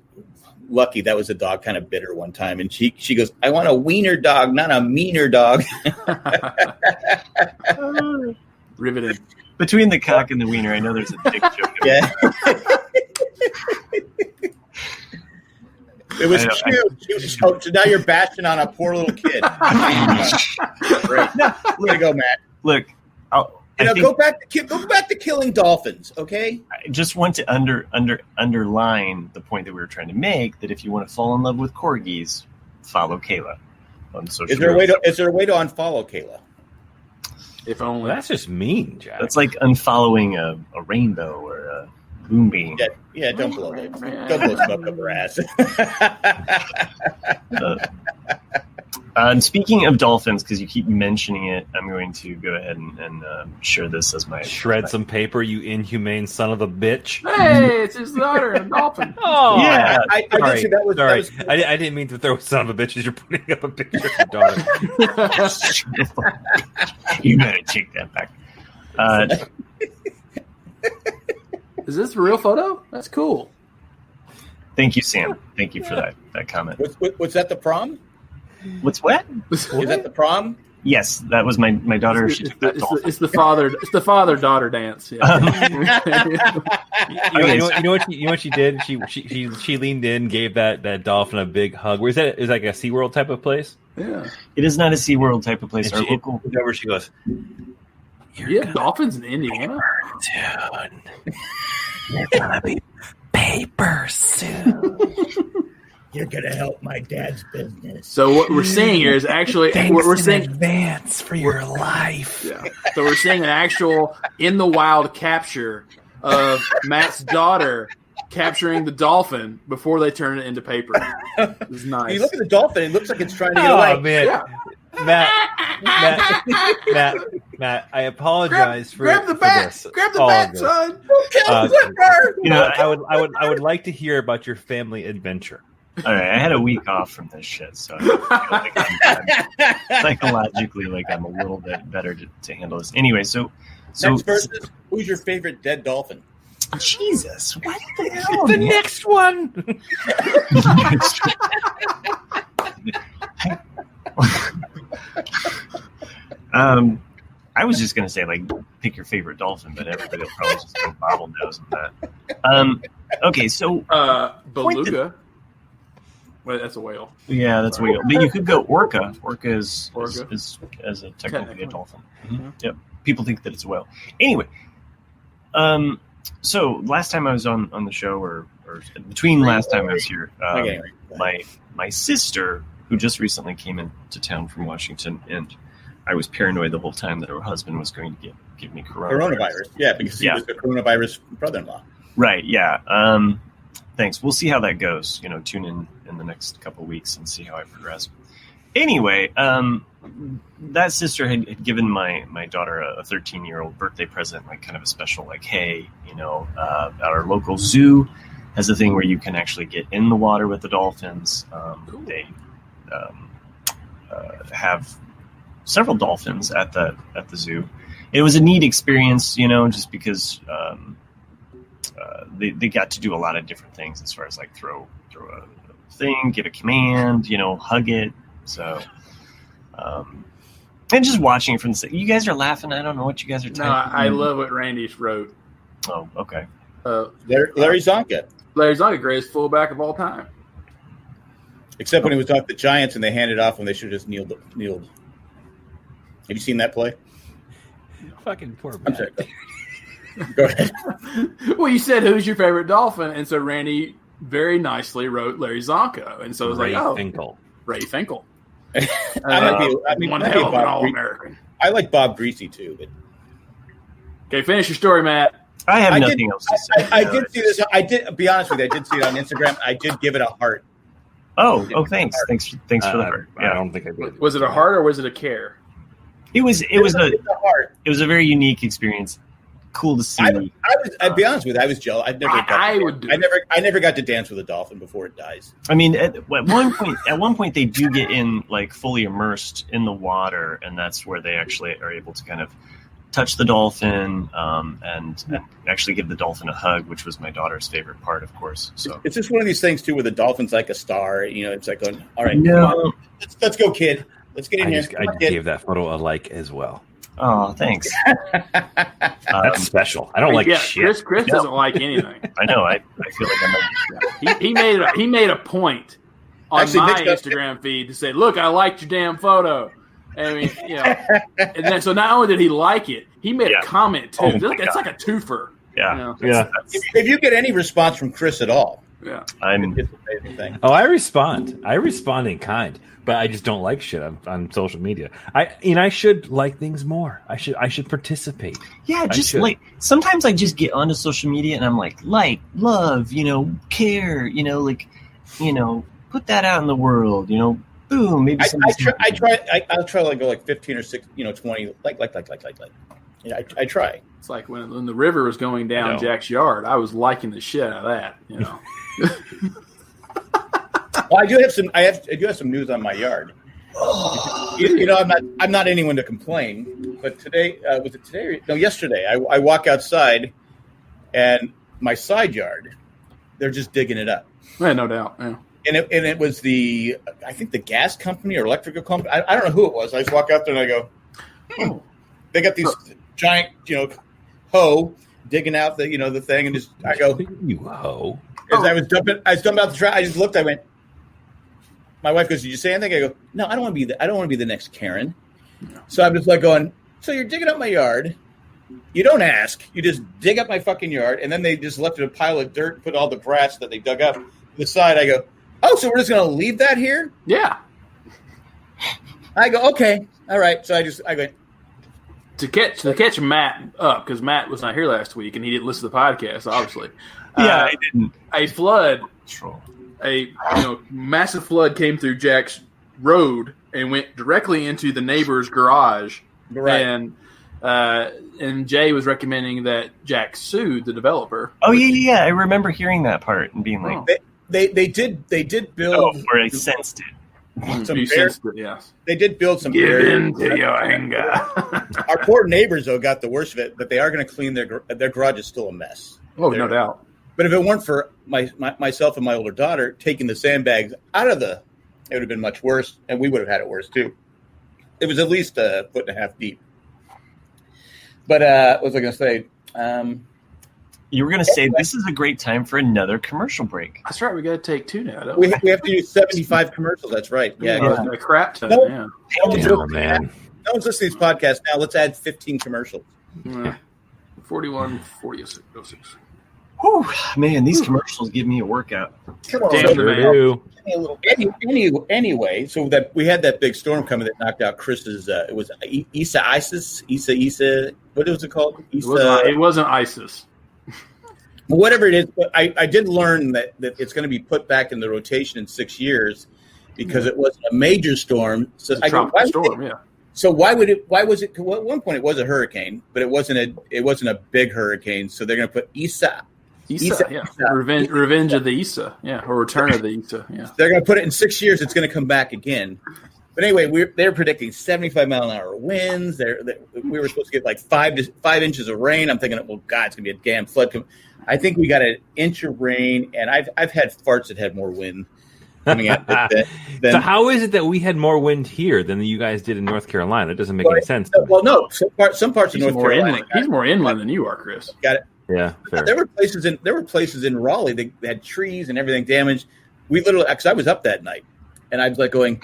lucky that was a dog kind of bit her one time, and she goes, I want a wiener dog, not a meaner dog. Riveting. Between the cock and the wiener, I know there's a dick joke. Yeah. It was cute. So now you're bashing on a poor little kid. Great. Way to go, Matt. Look, go back to killing dolphins, okay? I just want to underline the point that we were trying to make, that if you want to fall in love with corgis, follow Kayla on social media. Is there a way to unfollow Kayla? If only. Well, that's just mean, Jack. That's like unfollowing a rainbow or a moonbeam. Yeah, don't blow smoke up her ass. And speaking of dolphins, because you keep mentioning it, I'm going to go ahead and share this as my... Shred some paper, you inhumane son of a bitch. Hey, it's his daughter, a dolphin. Oh, yeah. I did see that was... I didn't mean to throw son of a bitch as you're putting up a picture of your daughter. You better take that back. Is this a real photo? That's cool. Thank you, Sam. Thank you for that comment. Was that the prom? What's what? Is that the prom? Yes, that was my daughter. It's the father-daughter dance. Yeah. You know what she did? She leaned in, gave that dolphin a big hug. Where's that? Is like a SeaWorld type of place? Yeah, it is not a SeaWorld type of place. Wherever she goes, dolphins in Indiana, dude. You're gonna be paper soon. You're gonna help my dad's business. So what we're seeing here is actually we're seeing advance for your life. Yeah. So we're seeing an actual in the wild capture of Matt's daughter capturing the dolphin before they turn it into paper. It's nice. You look at the dolphin; it looks like it's trying to get away. Oh man, yeah. Matt, I apologize grab the bat. Grab the bat, son. I would like to hear about your family adventure. All right, I had a week off from this shit, so I feel like I'm psychologically I'm a little bit better to handle this. Anyway, so next versus, who's your favorite dead dolphin? Jesus, what the hell? The next one. I was just gonna say pick your favorite dolphin, but everybody will probably just go bobblenose on that. Okay, so beluga. Well, that's a whale. Yeah, that's a whale. But you could go orca. Orca is a technically a dolphin. Mm-hmm. Yep. People think that it's a whale. Anyway, so last time I was on the show, or between last time I was here, my sister, who just recently came into town from Washington, and I was paranoid the whole time that her husband was going to give me coronavirus. Yeah, because he was the coronavirus brother-in-law. Right. Yeah. Thanks. We'll see how that goes. Tune in the next couple of weeks and see how I progress. Anyway, that sister had given my daughter a 13-year-old birthday present, kind of a special, hey, our local zoo has a thing where you can actually get in the water with the dolphins. They have several dolphins at the zoo. It was a neat experience, just because they got to do a lot of different things as far as throw a thing, give a command, hug it. So, and just watching it from the you guys are laughing. I don't know what you guys are talking about. I love what Randy's wrote. Oh, okay. Larry Zonka. Larry Zonka, greatest fullback of all time. Except when he was off the Giants and they handed off when they should have just kneeled. Have you seen that play? Fucking poor man. I'm sorry. Go ahead. Well, you said who's your favorite dolphin, and so Randy very nicely wrote Larry Zonka, and so it was Ray Finkel. One hell of an All-American. I like Bob Greasy too. But okay, finish your story, Matt. I have nothing else to say. I did see this. I did be honest with you. I did see it on Instagram. I did give it a heart. Oh, thanks for the heart. Yeah. I don't think I did. Was it a heart or was it a care? It was a heart. It was a very unique experience. Cool to see. I'd be honest with you. I was jealous. I never got to dance with a dolphin before it dies. I mean, at one point they do get in fully immersed in the water, and that's where they actually are able to kind of touch the dolphin and actually give the dolphin a hug, which was my daughter's favorite part, of course. So it's just one of these things too, where the dolphin's like a star. It's like going, all right, come on, let's go, kid. Let's get in here. I gave that photo a like as well. Oh, thanks. That's special. I don't like shit. Chris doesn't like anything. I know. I feel like he made a point on my Instagram feed to say, "Look, I liked your damn photo." I mean, and then so not only did he like it, he made a comment too. It's like a twofer. Yeah, If you get any response from Chris at all, it's an amazing thing. Oh, I respond. I respond in kind. But I just don't like shit on social media. I should like things more. I should participate. Yeah, sometimes I just get onto social media and I'm like, love, care, put that out in the world, boom. Maybe I'll try go 15 or 6, 20, like. Yeah, I try. It's like when the river was going down Jack's yard, I was liking the shit out of that, Well, I do have some news on my yard. I'm not anyone to complain, but today was it today? No, yesterday. I walk outside, and my side yard, they're just digging it up. Yeah, no doubt. Yeah. And it was I think the gas company or electrical company. I don't know who it was. I just walk out there and I go, they got these giant, hoe digging out the thing, and just I go, you hoe. As I was dumping out the trash. I just looked. I went. My wife goes, "Did you say anything?" I go, "No, I don't want to be the next Karen." So I'm just like going, "So you're digging up my yard? You don't ask. You just dig up my fucking yard." And then they just left a pile of dirt and put all the grass that they dug up to the side. I go, "Oh, so we're just going to leave that here?" Yeah. I go, "Okay, all right." So I go to catch Matt up, because Matt was not here last week and he didn't listen to the podcast, obviously. Yeah, I didn't. A flood, massive flood came through Jack's road and went directly into the neighbor's garage. Right. And Jay was recommending that Jack sued the developer. Oh yeah. I remember hearing that part and being like, they did build. Where I sensed it. Yes. They did build some. Give in to your anger. Our poor neighbors though got the worst of it, but they are going to clean their garage is still a mess. Oh, no doubt. But if it weren't for myself and my older daughter taking the sandbags out of it would have been much worse, and we would have had it worse too. It was at least 1.5 feet deep. But what was I going to say? You were going to say this is a great time for another commercial break. That's right. We got to take 2 now. We have to do 75 commerals. That's right. Yeah. A crap ton. No, man. No one's listening to these podcasts now. Let's add 15 commercials. 41, 46. Whew, man, these commercials give me a workout. Come on, anyway, so that we had that big storm coming that knocked out Chris's. It was ISIS. What was it called? It wasn't ISIS. Whatever it is, but I did learn that it's going to be put back in the rotation in 6 years because it wasn't a major storm. So So why was it? Well, at one point it was a hurricane, but it wasn't a big hurricane. So they're going to put Isa, Revenge of the Isa, or Return of the Isa, They're going to put it in 6 years. It's going to come back again. But anyway, they're predicting 75-mile-an-hour winds. We were supposed to get like 5 inches of rain. I'm thinking, well, God, it's going to be a damn flood. I think we got an inch of rain, and I've had farts that had more wind coming out. So how is it that we had more wind here than you guys did in North Carolina? It doesn't make any sense. Well, no, some parts of North Carolina. He's more inland than you are, Chris. Got it. Yeah, fair. There were places in Raleigh that had trees and everything damaged. We literally, because I was up that night, and I was like going,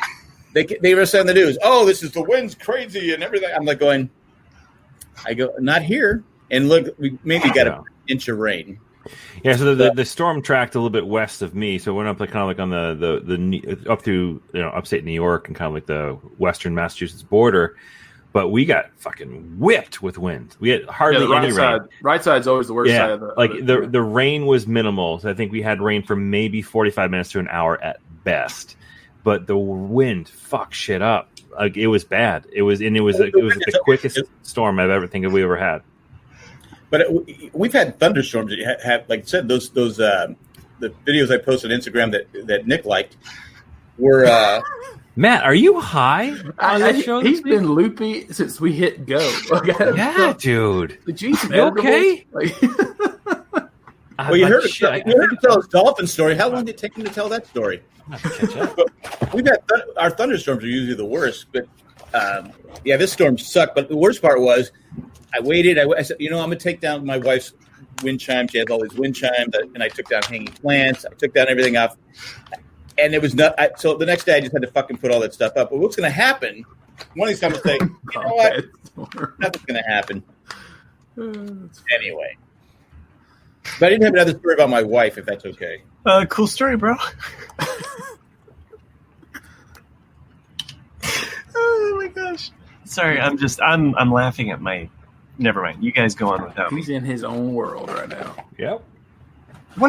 they were saying the news. Oh, this is the wind's crazy and everything. I'm like going, not here. And look, we maybe got an inch of rain. Yeah, so the storm tracked a little bit west of me, so it went up like kind of like on the up through upstate New York and kind of like the western Massachusetts border. But we got fucking whipped with wind. We had hardly any rain. Right side's always the worst side of the the rain was minimal. So I think we had rain for maybe 45 minutes to an hour at best. But the wind fucked shit up. Like it was bad. It was the quickest storm I've ever had. But we've had thunderstorms that have, like I said, those the videos I posted on Instagram that Nick liked were. Matt, are you high on this show? He's been loopy since we hit go. Yeah, dude. You okay? Well, you heard him tell his dolphin story. How long did it take him to tell that story? We've had our thunderstorms are usually the worst, but this storm sucked. But the worst part was, I waited. I said, I'm going to take down my wife's wind chime. She has all these wind chimes, and I took down hanging plants. I took down everything off. And it was not. So the next day, I just had to fucking put all that stuff up. But what's going to happen? One of these times, say, you know what? Nothing's going to happen. Anyway, but I didn't have another story about my wife, if that's okay. Cool story, bro. Oh my gosh! Sorry, I'm laughing at my. Never mind. You guys go on without me. He's in his own world right now. Yep.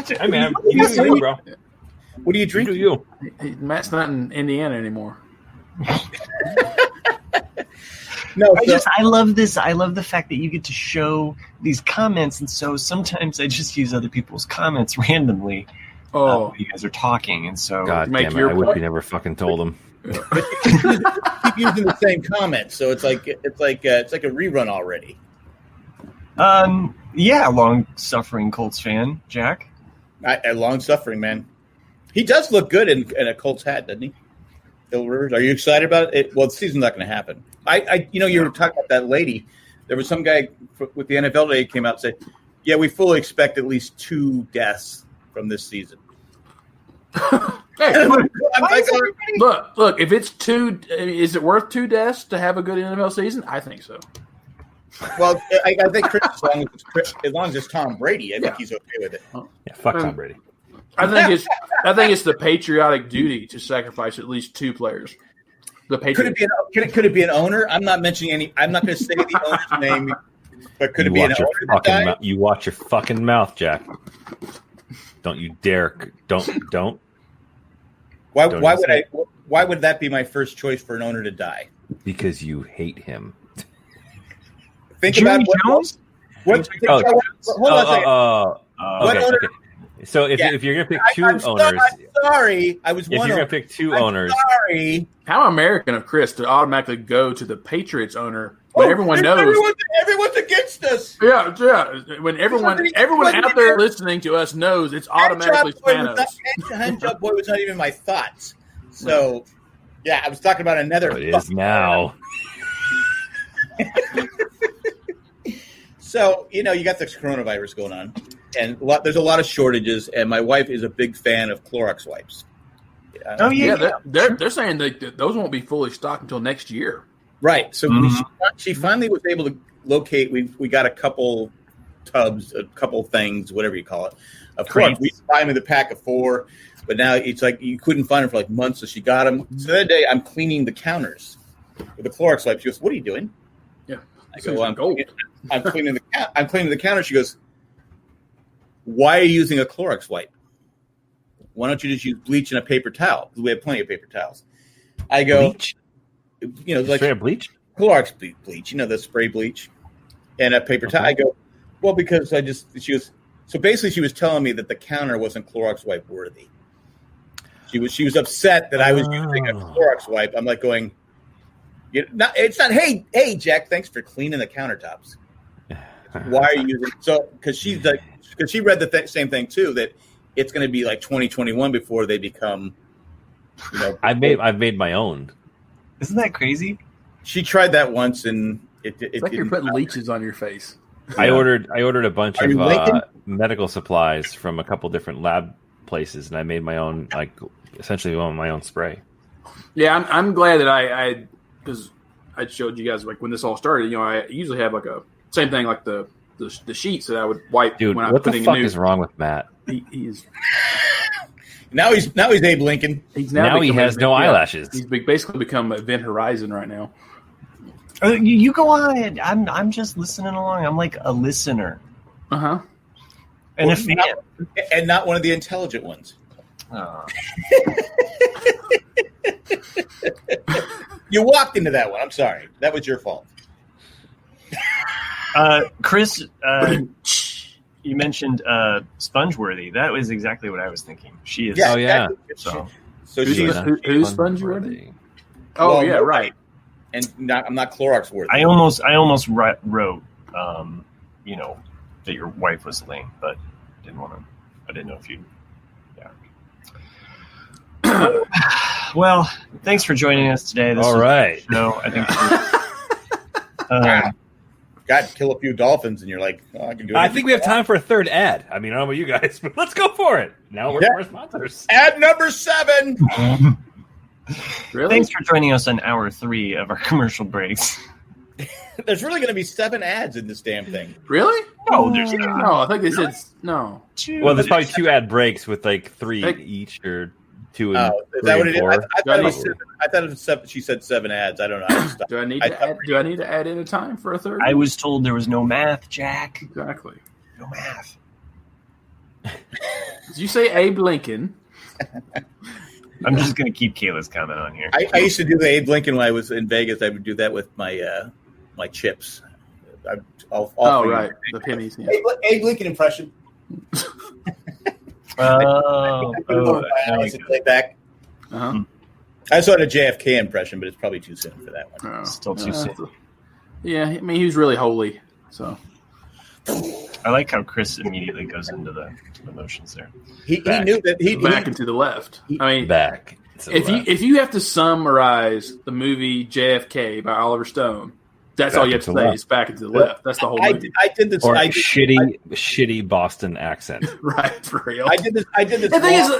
Hey man, you bro. What do you drink? Matt's not in Indiana anymore. No, I love this. I love the fact that you get to show these comments, and so sometimes I just use other people's comments randomly. When you guys are talking, and so God damn it! I wish you never fucking told them. But you keep using the same comments, so it's like a rerun already. Yeah, long suffering Colts fan, Jack. Long suffering man. He does look good in a Colts hat, doesn't he? Phil Rivers. Are you excited about it? Well, the season's not going to happen. You were talking about that lady. There was some guy with the NFL today came out and said, "Yeah, we fully expect at least 2 deaths from this season." Hey, look. If it's 2, is it worth 2 deaths to have a good NFL season? I think so. Well, I think Chris, as long as it's Tom Brady, I think he's okay with it. Yeah, fuck Tom Brady. I think it's the patriotic duty to sacrifice at least 2 players. The Patriots. Could it be an owner? I'm not mentioning any. I'm not going to say the owner's name, but could it be an owner? You watch your fucking mouth, Jack. Don't you dare! Don't. Why would that be my first choice for an owner to die? Because you hate him. Think about what. Hold on a second. Okay. So if you're gonna pick two owners, I was. If you're gonna pick two owners, sorry. How American of Chris to automatically go to the Patriots owner when everyone knows everyone's against us. Yeah. When everyone out there listening to us knows it's automatically Spanos. Hand job boy was not even my thoughts. So, yeah, I was talking about another. It is now. So, you got this coronavirus going on, and there's a lot of shortages, and my wife is a big fan of Clorox wipes. They're saying that those won't be fully stocked until next year. Right. So she finally was able to locate. We got a couple tubs, a couple things, whatever you call it. Of course, we buy them the pack of 4, but now it's like you couldn't find them for like months, so she got them. So that day, I'm cleaning the counters with the Clorox wipes. She goes, "What are you doing?" Yeah. I go, well, I'm cleaning the counter. She goes, "Why are you using a Clorox wipe? Why don't you just use bleach and a paper towel? Because we have plenty of paper towels." I go, bleach? Like straight bleach? Clorox bleach, the spray bleach and a paper towel. I go, well, because she was telling me that the counter wasn't Clorox wipe worthy. She was upset that I was using a Clorox wipe. I'm like going, it's not. Hey, Jack, thanks for cleaning the countertops. Why are you using? So because she read the same thing too, that it's going to be like 2021 before they become. I've made my own. Isn't that crazy? She tried that once, and it's like you're putting leeches on your face. I ordered a bunch of medical supplies from a couple different lab places, and I made my own, essentially my own spray. Yeah, I'm glad that because I showed you guys when this all started. I usually have same thing like the sheets that I would wipe. Dude, when what the fuck is wrong with Matt? He is. Now he's Abe Lincoln. He has no eyelashes. He's basically become Event Horizon right now. You go on. I'm just listening along. I'm like a listener. And a fan. And not one of the intelligent ones. You walked into that one. I'm sorry. That was your fault. Chris, you mentioned Spongeworthy. That was exactly what I was thinking. She is. Yeah. Oh, yeah. So who's Spongeworthy? Oh, well, yeah, right. And I'm not Clorox worthy. I almost wrote, that your wife was lame, but didn't want to. I didn't know if you. Yeah. Well, thanks for joining us today. All right. No, I think. God, kill a few dolphins, and you're like, oh, I can do it. I think we have time for a third ad. I mean, I don't know about you guys, but let's go for it. Now we're for sponsors. Ad number 7. Really? Thanks for joining us on hour 3 of our commercial breaks. There's really going to be 7 ads in this damn thing. Really? No, there's not. No, I think they said no. Well, there's probably 2 ad breaks with 3 each or 2 and is that what it is? 4. I thought it was 7. She said 7 ads. I don't know. Do I need to add in a time for a third? I was told there was no math, Jack. Exactly. No math. Did you say Abe Lincoln? I'm just going to keep Kayla's comment on here. I used to do the Abe Lincoln when I was in Vegas. I would do that with my my chips. Right, the pennies. Yeah. Abe Lincoln impression. Play back. I saw a JFK impression, but it's probably too soon for that one. Still too soon. Yeah, I mean, he was really holy. So, I like how Chris immediately goes into the emotions there. He knew that he back and to the left. I mean, back. If you have to summarize the movie JFK by Oliver Stone, that's all you have to say. It's back and to the left. That's the whole movie. I did this. Or shitty Boston accent. Right, for real. I did this. The thing is,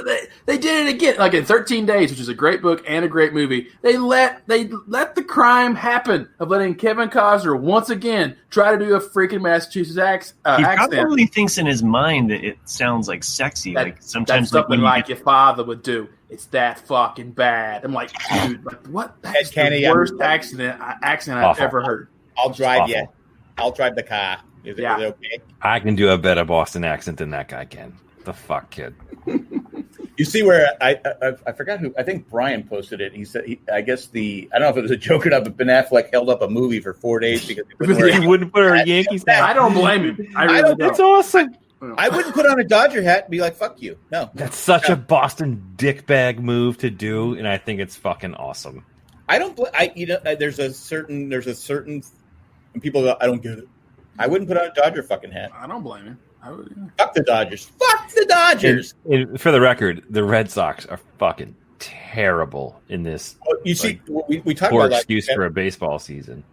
they did it again, like in 13 Days, which is a great book and a great movie. They let the crime happen of letting Kevin Costner once again try to do a freaking Massachusetts accent. He probably thinks in his mind that it sounds like sexy. Like sometimes, that's something like your father would do. It's that fucking bad. I'm like, dude, like what? That's the worst accent I've ever heard. I'll drive you. I'll drive the car. Is it okay? I can do a better Boston accent than that guy can. The fuck, kid. You see where I forgot who. I think Brian posted it. He said, I guess I don't know if it was a joke or not, but Ben Affleck held up a movie for 4 days because he wouldn't put a Yankees hat. I don't blame him. I really don't. It's awesome. I wouldn't put on a Dodger hat and be like, fuck you. No. That's such a Boston dickbag move to do, and I think it's fucking awesome. I don't there's a certain and people go, I don't get it. I wouldn't put on a Dodger fucking hat. I don't blame him. Fuck the Dodgers. Fuck the Dodgers. And for the record, the Red Sox are fucking terrible in this. Well, you see, we talk poor about excuse for a baseball season.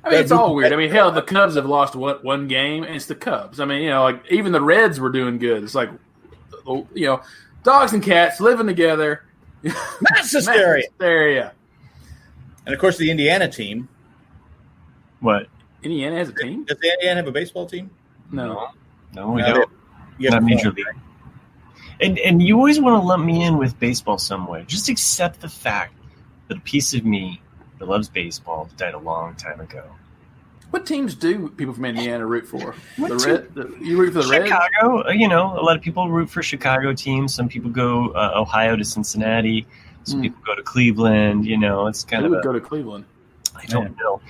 I mean, it's all weird. I mean, hell, the Cubs have lost one game, and it's the Cubs. I mean, like even the Reds were doing good. It's like, dogs and cats living together. Mass hysteria. And of course, the Indiana team. What? Indiana has a team? Does Indiana have a baseball team? No, we don't. Not Major League. And you always want to lump me in with baseball some way. Just accept the fact that a piece of me that loves baseball died a long time ago. What teams do people from Indiana root for? You root for the Reds? Chicago. A lot of people root for Chicago teams. Some people go Ohio to Cincinnati. Some people go to Cleveland. It's kind of go to Cleveland. I don't know.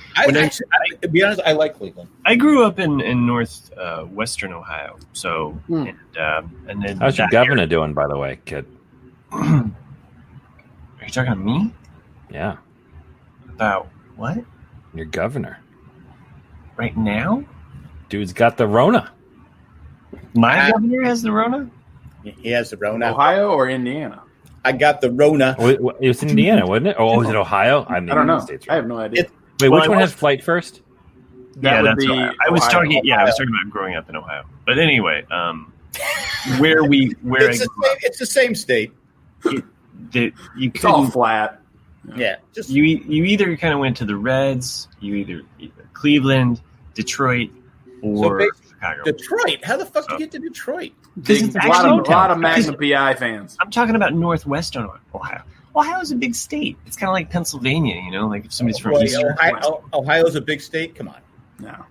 To be honest, I like Cleveland. I grew up in northwestern Ohio, so and then. How's your governor doing, by the way, kid? Are you talking to me? Yeah. About what? Your governor. Right now? Dude's got the Rona. My governor has the Rona? He has the Rona. Ohio or Indiana? I got the Rona. It was Indiana, wasn't it? Oh, was it Ohio? I don't know. I have no idea. Wait, which one has flight first? That's right. I was talking about growing up in Ohio. But anyway, it's the same state. It's all flat. Yeah. You either kind of went to the Reds, either Cleveland, Detroit, or Chicago. Detroit? How the fuck did you get to Detroit? There's a lot of Magnum PI fans. I'm talking about northwestern Ohio. Ohio's a big state. It's kind of like Pennsylvania, like if somebody's from Eastern. Ohio's a big state? Come on. No.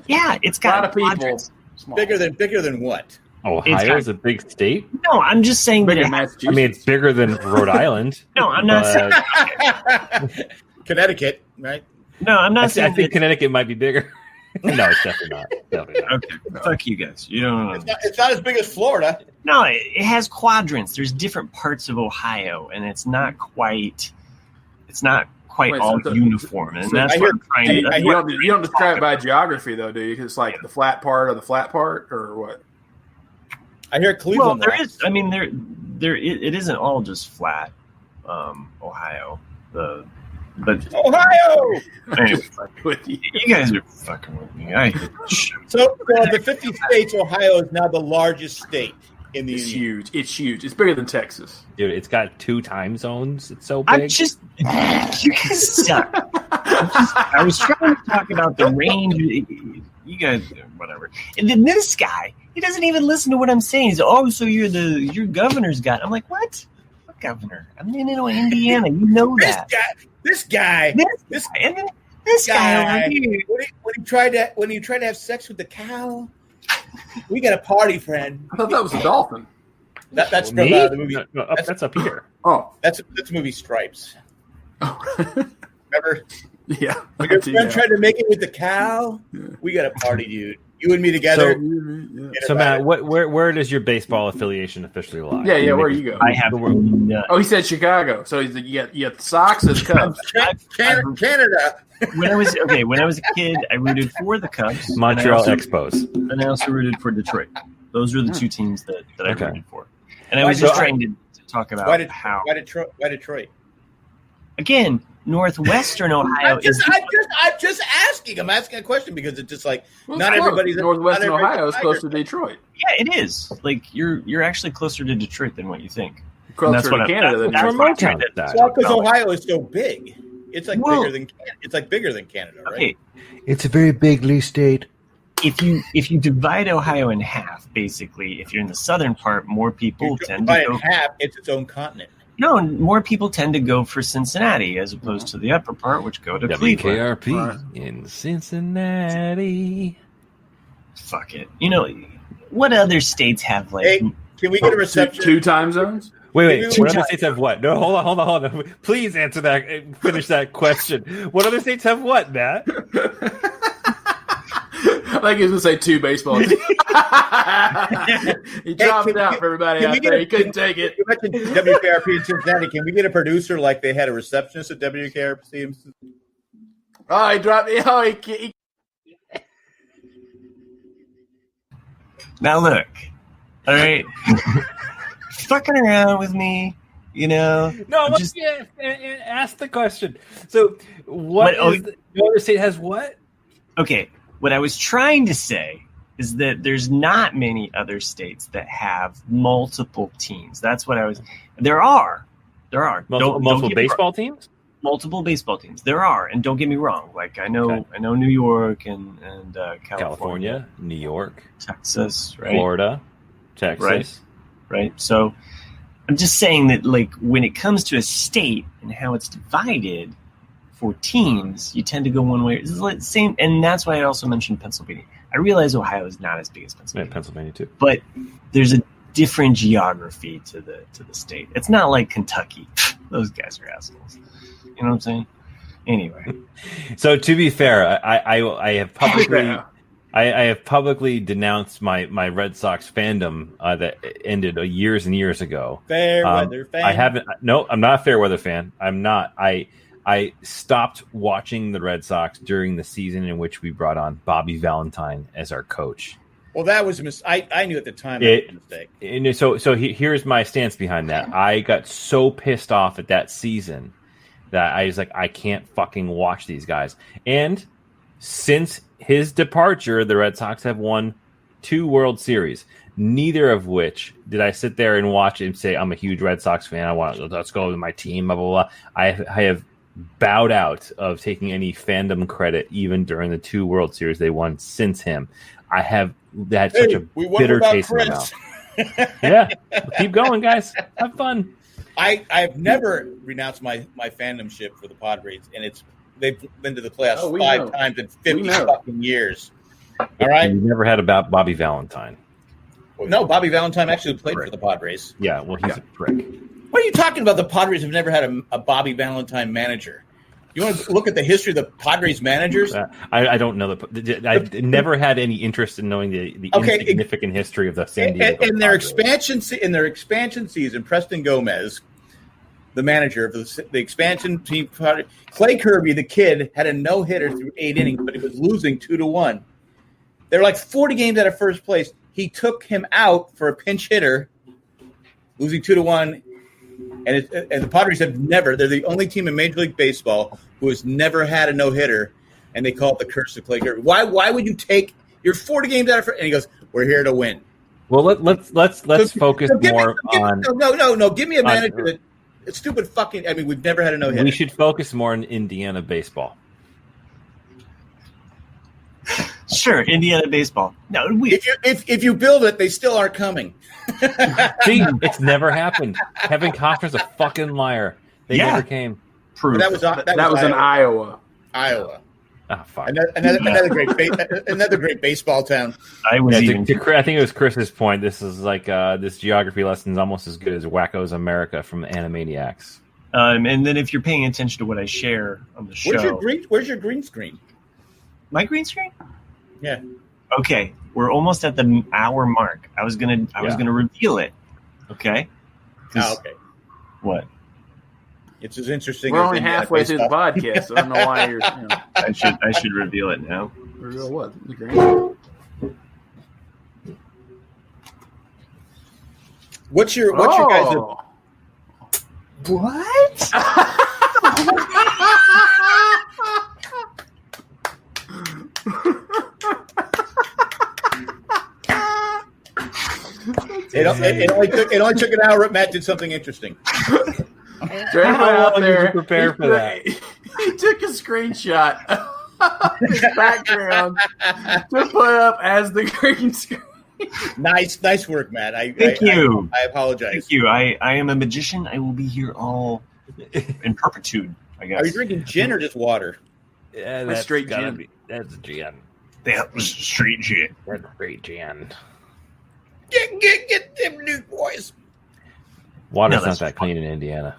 Yeah, it's got a lot of people. Bigger than what? Ohio's a big state? No, I'm just saying that it's bigger than Rhode Island. No, I'm not saying Connecticut, right? No, I'm not saying I think Connecticut might be bigger. No, it's definitely not. Okay, fuck you guys. You don't know. It's not as big as Florida. No, it has quadrants. There's different parts of Ohio, and it's not quite all uniform. And that's what I'm trying to. You don't describe it by geography, though, do you? Because it's like the flat part, or what? I hear Cleveland. Well, there is. I mean, it isn't all just flat. Ohio, but Ohio. Anyway, you guys are fucking with me. I hate this shit. So, the 50 states, Ohio is now the largest state in the Union. Huge. It's huge. It's bigger than Texas. Dude, it's got 2 time zones. It's so big. You guys suck. I was trying to talk about the range. You guys, whatever. And then this guy, he doesn't even listen to what I'm saying. He's so your governor's got. I'm like, what? What governor? I'm in Indiana. You know that. This guy over here. When he tried to have sex with the cow, we got a party, friend. I thought that was a dolphin. That's from the movie. No, that's up here. Oh, that's movie Stripes. Remember? Yeah. When your friend tried to make it with the cow, we got a party, dude. You and me together. So Matt, where does your baseball affiliation officially lie? Yeah. Where you go? I have. He said Chicago. So he's you got the Sox and the Cubs. Canada. When I was a kid, I rooted for the Cubs, Montreal Expos, and I also rooted for Detroit. Those were the two teams that I rooted for. And I was just trying to talk about why Detroit. Again, Northwestern Ohio. I'm just asking. I'm asking a question because it's just like not close. everybody's Northwestern Ohio is close to Detroit. Yeah, it is. Like you're actually closer to Detroit than what you think. Closer to Canada than because Ohio is so big. It's like bigger than Canada, right? Okay. It's a very big state. If you divide Ohio in half, basically, if you're in the southern part, more people tend to go. In half, it's its own continent. No, more people tend to go for Cincinnati as opposed to the upper part, which go to Cleveland. WKRP in Cincinnati. Fuck it. You know, what other states have like? Hey, can we get a reception? Two time zones? Wait. What other states have what? No, hold on. Please answer that. Finish that question. What other states have what, Matt? I think he was going to say two baseball teams. He dropped out for everybody out there. He couldn't take it. You mentioned WKRP in Cincinnati. Can we get a producer like they had a receptionist at WKRP? Oh, he dropped me. Oh, he Now look, all right, fucking around with me, you know. No, just ask the question. So, what other state has what? Okay. What I was trying to say is that there's not many other states that have multiple teams. That's what I was. There are. Multiple baseball teams. Multiple baseball teams. There are, and don't get me wrong. Like I know New York and California, New York, Texas, right? Florida, Texas, right. So I'm just saying that, like, when it comes to a state and how it's divided. For teams, you tend to go one way. It's the same, and that's why I also mentioned Pennsylvania. I realize Ohio is not as big as Pennsylvania. Yeah, Pennsylvania too. But there's a different geography to the state. It's not like Kentucky. Those guys are assholes. You know what I'm saying? Anyway. So to be fair, I have publicly denounced my Red Sox fandom that ended years and years ago. Fair weather fan. I'm not a fair weather fan. I'm not. I stopped watching the Red Sox during the season in which we brought on Bobby Valentine as our coach. Well, that was a mistake. I knew at the time that was a mistake. And so here's my stance behind that. I got so pissed off at that season that I was like, I can't fucking watch these guys. And since his departure, the Red Sox have won 2 World Series. Neither of which did I sit there and watch and say, I'm a huge Red Sox fan. Let's go with my team, blah, blah, blah. I have bowed out of taking any fandom credit even during the 2 World Series they won since him. I have had such a bitter taste in my mouth. Yeah, keep going, guys. Have fun. I've never renounced my fandomship for the Padres, and they've been to the playoffs 5 times in 50 fucking years. All right, you never had about Bobby Valentine. Well, no, Bobby Valentine actually played for the Padres. Yeah, well, he's a prick. What are you talking about? The Padres have never had a Bobby Valentine manager. You want to look at the history of the Padres managers? I don't know. I've never had any interest in knowing the insignificant history of the San Diego in their expansion season. Preston Gomez, the manager of the expansion team, Clay Kirby, the kid, had a no-hitter through 8 innings, but he was losing 2-1. They're like 40 games out of first place. He took him out for a pinch hitter, losing 2-1. And the Padres have never – they're the only team in Major League Baseball who has never had a no-hitter, and they call it the curse of Clay Kirby. Why would you take – you're 40 games out of – and he goes, we're here to win. Well, let's focus more on – No. Give me a manager that – it's stupid fucking – I mean, we've never had a no-hitter. We should focus more on Indiana baseball. Sure, Indiana baseball. No, if you build it, they still aren't coming. See, it's never happened. Kevin Costner's a fucking liar. They never came. Proof. That was in Iowa. Iowa. Oh, fuck. Another great baseball town. I think it was Chris's point. This is like this geography lesson is almost as good as Wacko's America from Animaniacs. And then if you're paying attention to what I share on the show, where's your green screen? My green screen? Yeah. Okay, we're almost at the hour mark. I was gonna reveal it. Okay. Okay. What? It's as interesting. We're only halfway through the podcast, so I don't know why you're. I should reveal it now. Reveal what? The grand. What's your guys'? What? It only took an hour. Matt did something interesting. How long did you prepare for that? He took a screenshot of his background to put up as the green screen. Nice work, Matt. Thank you. I apologize. Thank you. I am a magician. I will be here all in perpetuity, I guess. Are you drinking gin or just water? Yeah, that's straight gin. That's gin. That was straight gin. That's straight gin. Get them new boys. Water's not that clean in Indiana.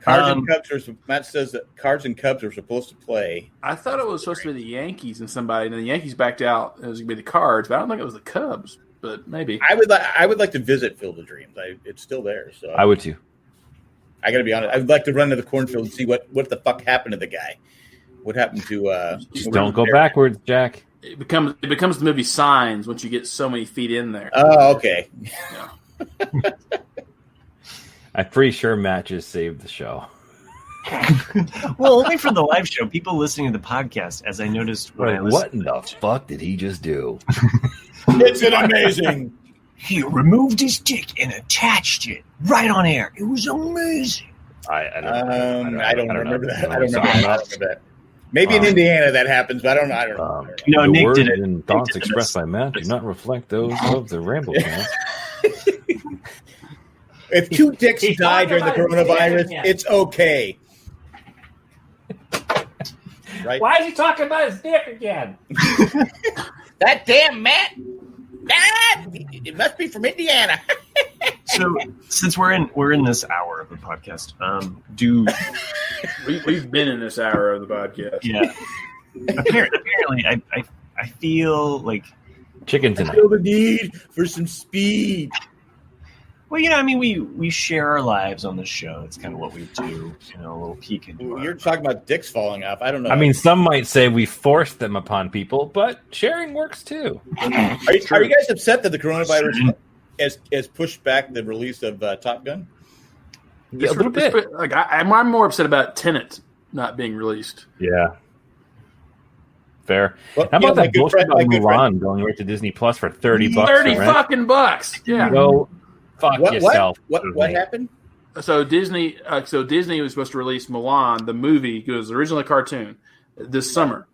Matt says that Cards and Cubs are supposed to play. I thought it was supposed to be the Yankees and somebody, and then the Yankees backed out. It was going to be the Cards, but I don't think it was the Cubs. But maybe I would like to visit Field of Dreams. It's still there, so I would too. I got to be honest. I'd like to run to the cornfield and see what the fuck happened to the guy. What happened to? Just don't go backwards, Jack. It becomes the movie Signs once you get so many feet in there. Oh, okay. Yeah. I'm pretty sure Matt just saved the show. Well, only for the live show. People listening to the podcast, as I noticed what in the fuck did he just do? It's an amazing. He removed his dick and attached it right on air. It was amazing. I don't remember that. I don't remember that. Maybe in Indiana that happens, but I don't know. No, the Nick words did it. and thoughts expressed by Matt do not reflect those of the Ramblecast. If two dicks die during the coronavirus, it's okay. Right? Why is he talking about his dick again? That damn Matt. It must be from Indiana. So, since we're in this hour of the podcast, we've been in this hour of the podcast. Yeah. Apparently, I feel like chicken tonight. I feel the need for some speed. Well, I mean, we share our lives on the show. It's kind of what we do. A little peek into. You're talking about dicks falling off. I don't know. I mean, some might say we force them upon people, but sharing works too. Are you guys upset that the coronavirus has pushed back the release of Top Gun? Yeah, a little bit. I'm more upset about Tenet not being released. Yeah. Fair. How about that bullshit about Mulan going right to Disney Plus for $30? $30 Yeah. Go fuck yourself. What happened? So Disney was supposed to release Mulan, the movie. It was originally a cartoon this summer.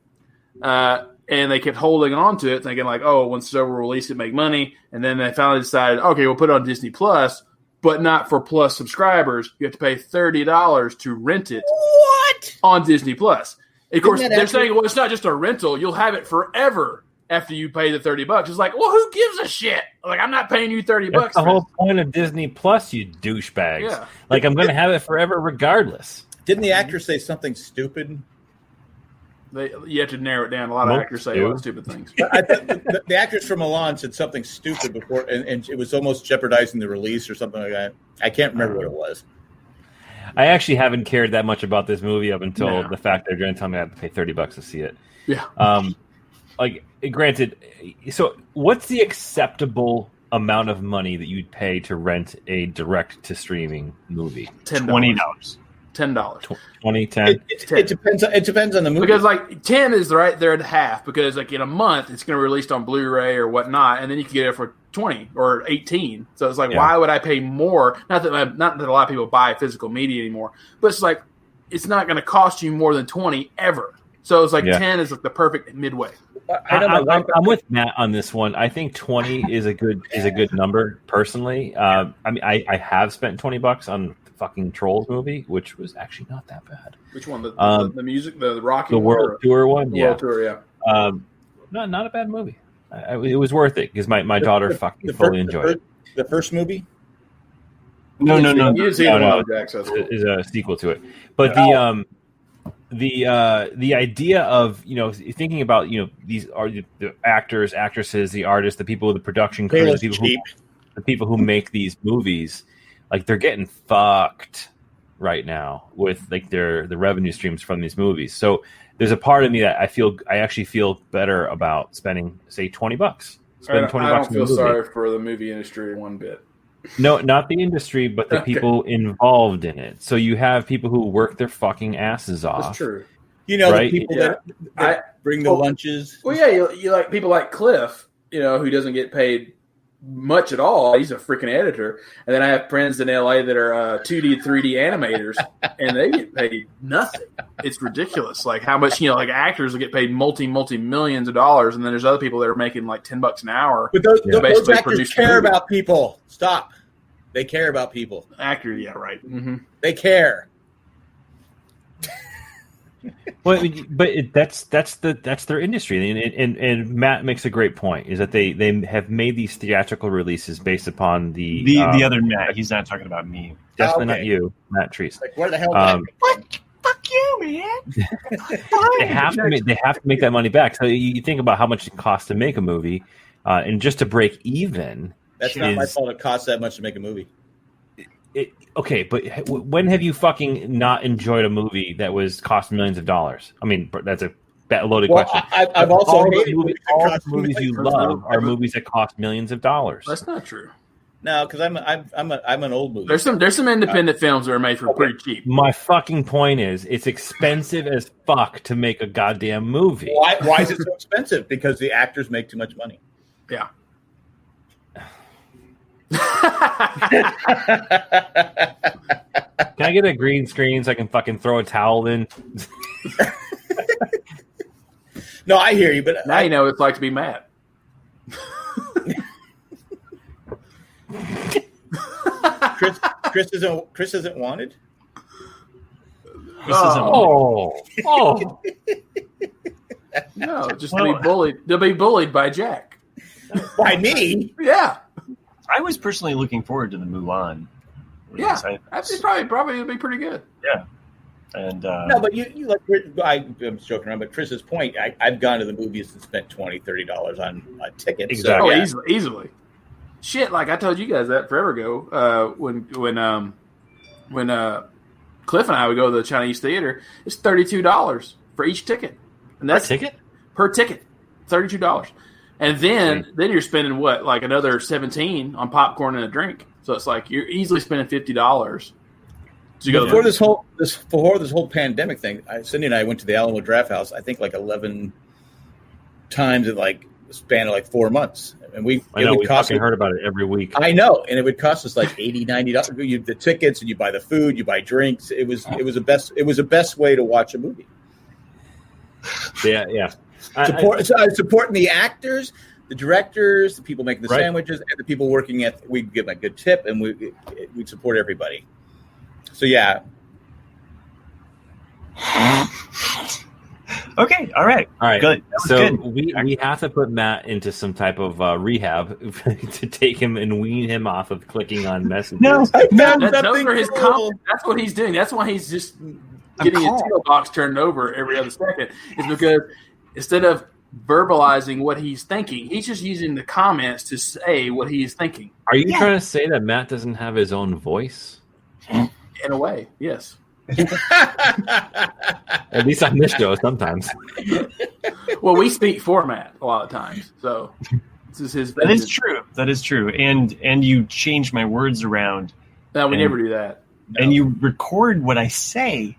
And they kept holding on to it, thinking like, oh, once it's over, we'll release it, make money. And then they finally decided, okay, we'll put it on Disney Plus, but not for Plus subscribers. You have to pay $30 to rent it. What? On Disney Plus. Of course, they're saying, well, it's not just a rental. You'll have it forever after you pay the $30. It's like, well, who gives a shit? Like, I'm not paying you $30. That's the whole point of Disney Plus, you douchebags. Yeah. Like, I'm going to have it forever regardless. Didn't the actor say something stupid? You have to narrow it down. A lot of actors say a lot of stupid things. The actress from Milan said something stupid before, and it was almost jeopardizing the release or something like that. I can't remember what it was. I actually haven't cared that much about this movie up until the fact they're going to tell me I have to pay $30 to see it. Yeah. Granted, so what's the acceptable amount of money that you'd pay to rent a direct-to-streaming movie? $20. $10. 20, 10? It depends on the movie. Because, like, 10 is right there at half. Because, like, in a month, it's going to be released on Blu-ray or whatnot, and then you can get it for 20 or 18. So it's like, why would I pay more? Not that a lot of people buy physical media anymore, but it's like, it's not going to cost you more than 20 ever. So it's like 10 is like the perfect midway. I'm with Matt on this one. I think 20 is a good number personally. I mean, I have spent $20 on the fucking Trolls movie, which was actually not that bad. Which one? The music, the Rocky, the World Tour one. The World Tour, yeah. Not a bad movie. It was worth it because my daughter fucking fully enjoyed it. The first movie. No. Is a sequel to it, but the idea of thinking about these are the actors, actresses, the artists, the people with the production crew, the people who make these movies, like they're getting fucked right now with like the revenue streams from these movies. So there's a part of me that I actually feel better about spending say $20. Spend $20. I don't feel sorry for the movie industry one bit. No, not the industry, but the people involved in it. So you have people who work their fucking asses off. That's true. Right? The people that bring the lunches. Well, yeah, you like people like Cliff, who doesn't get paid much at all. He's a freaking editor. And then I have friends in LA that are 2D, 3D animators, and they get paid nothing. It's ridiculous. Like how much, like actors will get paid multi-millions of dollars, and then there's other people that are making like $10 an hour. But those actors care about people. Stop. They care about people. Actor, yeah, right. Mm-hmm. They care. Well, but that's their industry, and Matt makes a great point. Is that they have made these theatrical releases based upon the other Matt. He's not talking about me. Definitely not you, Matt Treese. Like where the hell? Fuck you, man. They have to make that money back. So you think about how much it costs to make a movie, and just to break even. That's not my fault. It costs that much to make a movie. Okay, but when have you fucking not enjoyed a movie that was cost millions of dollars? I mean, that's a loaded question. I've also all the movies you love are movies that cost millions of dollars. That's not true. No, because I'm an old movie. There's some independent films that are made for pretty cheap. My fucking point is, it's expensive as fuck to make a goddamn movie. Why is it so expensive? Because the actors make too much money. Yeah. Can I get a green screen so I can fucking throw a towel in? No, I hear you, but now you know what it's like to be mad. Chris isn't wanted. No, just to be bullied. To be bullied by Jack. By me? Yeah. I was personally looking forward to the Mulan. Yeah, that's probably would be pretty good. Yeah, and no, but you like I'm joking around, but Chris's point, I've gone to the movies and spent $20-$30 on tickets. Exactly. So, easily. Shit, like I told you guys that forever ago. When Cliff and I would go to the Chinese theater, it's $32 for each ticket, and that's per ticket, $32. And then you're spending what, like another $17 on popcorn and a drink. So it's like you're easily spending $50. Before this whole pandemic thing, Cindy and I went to the Alamo Draft House. I think like 11 times in like a span of like 4 months, and we fucking heard about it every week. I know, and it would cost us like $80-$90. The tickets, and you buy the food, you buy drinks. It was the best way to watch a movie. Yeah. Supporting the actors, the directors, the people making the sandwiches, and the people working at. We give them a good tip, and we support everybody. So yeah. Okay. All right. Good. So good. We have to put Matt into some type of rehab to take him and wean him off of clicking on messages. That's what he's doing. That's why he's just getting his tail box turned over every other second. Is because instead of verbalizing what he's thinking, he's just using the comments to say what he's thinking. Are you trying to say that Matt doesn't have his own voice? In a way, yes. At least on this show, sometimes. Well, we speak for Matt a lot of times, so this is his. That is true. And you change my words around. No, we never do that. And you record what I say.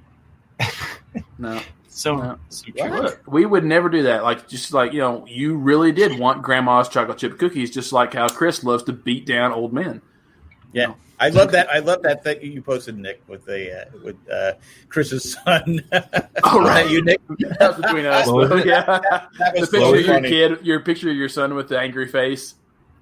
No. So look, we would never do that. Like, just like, you really did want grandma's chocolate chip cookies, just like how Chris loves to beat down old men. Yeah. I love that. I love that thing you posted, Nick, with Chris's son. Oh, right. You, Nick? That was between us. Yeah. That was the picture of your kid, your picture of your son with the angry face.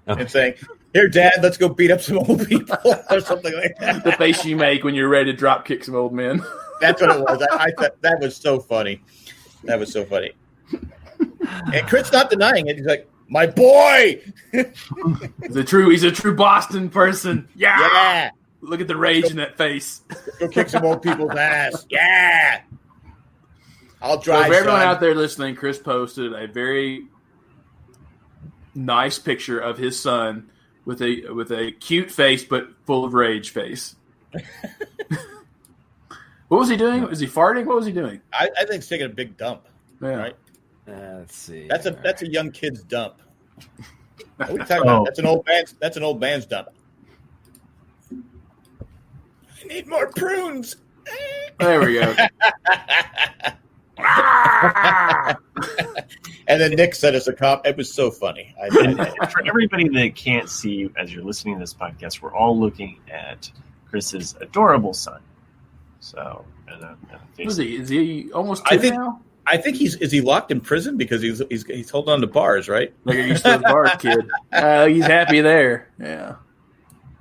And saying, "Here, Dad, let's go beat up some old people," or something like that. The face you make when you're ready to drop kick some old men. That's what it was. I thought that was so funny. That was so funny. And Chris not denying it. He's like, "My boy." He's a true Boston person. Yeah. Look at the rage in that face. Go kick some old people's ass. Yeah. I'll drive. So for everyone out there listening, Chris posted a very nice picture of his son with a cute face but full of rage face. What was he doing? Was he farting? What was he doing? I think he's taking a big dump. Yeah. Right. Let's see. That's a young kid's dump. What are you talking about? That's an old man's dump. I need more prunes. There we go. And then Nick sent us a cop. It was so funny. For everybody that can't see as you're listening to this podcast, we're all looking at Chris's adorable son. So, Is he almost 2 now? I think is he locked in prison because he's holding on to bars, right? Like you're used to the bars, kid. He's happy there. Yeah.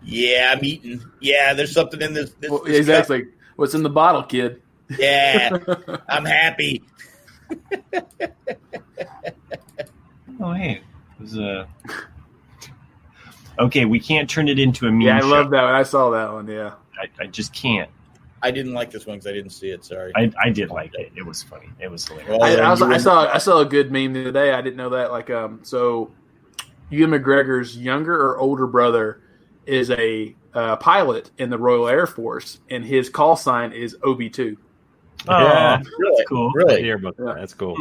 Yeah, I'm eating. Yeah, there's something in this Well, exactly. cup. What's in the bottle, kid? Yeah, I'm happy. Oh, hey. It was okay, we can't turn it into a meme. Yeah, I love that one. I saw that one, yeah. I just can't. I didn't like this one because I didn't see it. Sorry. I did like it. It was funny. It was hilarious. Well, I saw a good meme the other day. I didn't know that. Like, so Ewan McGregor's younger or older brother is a pilot in the Royal Air Force, and his call sign is OB2. Oh, Yeah. Really? that's cool. I hear about that. That's cool.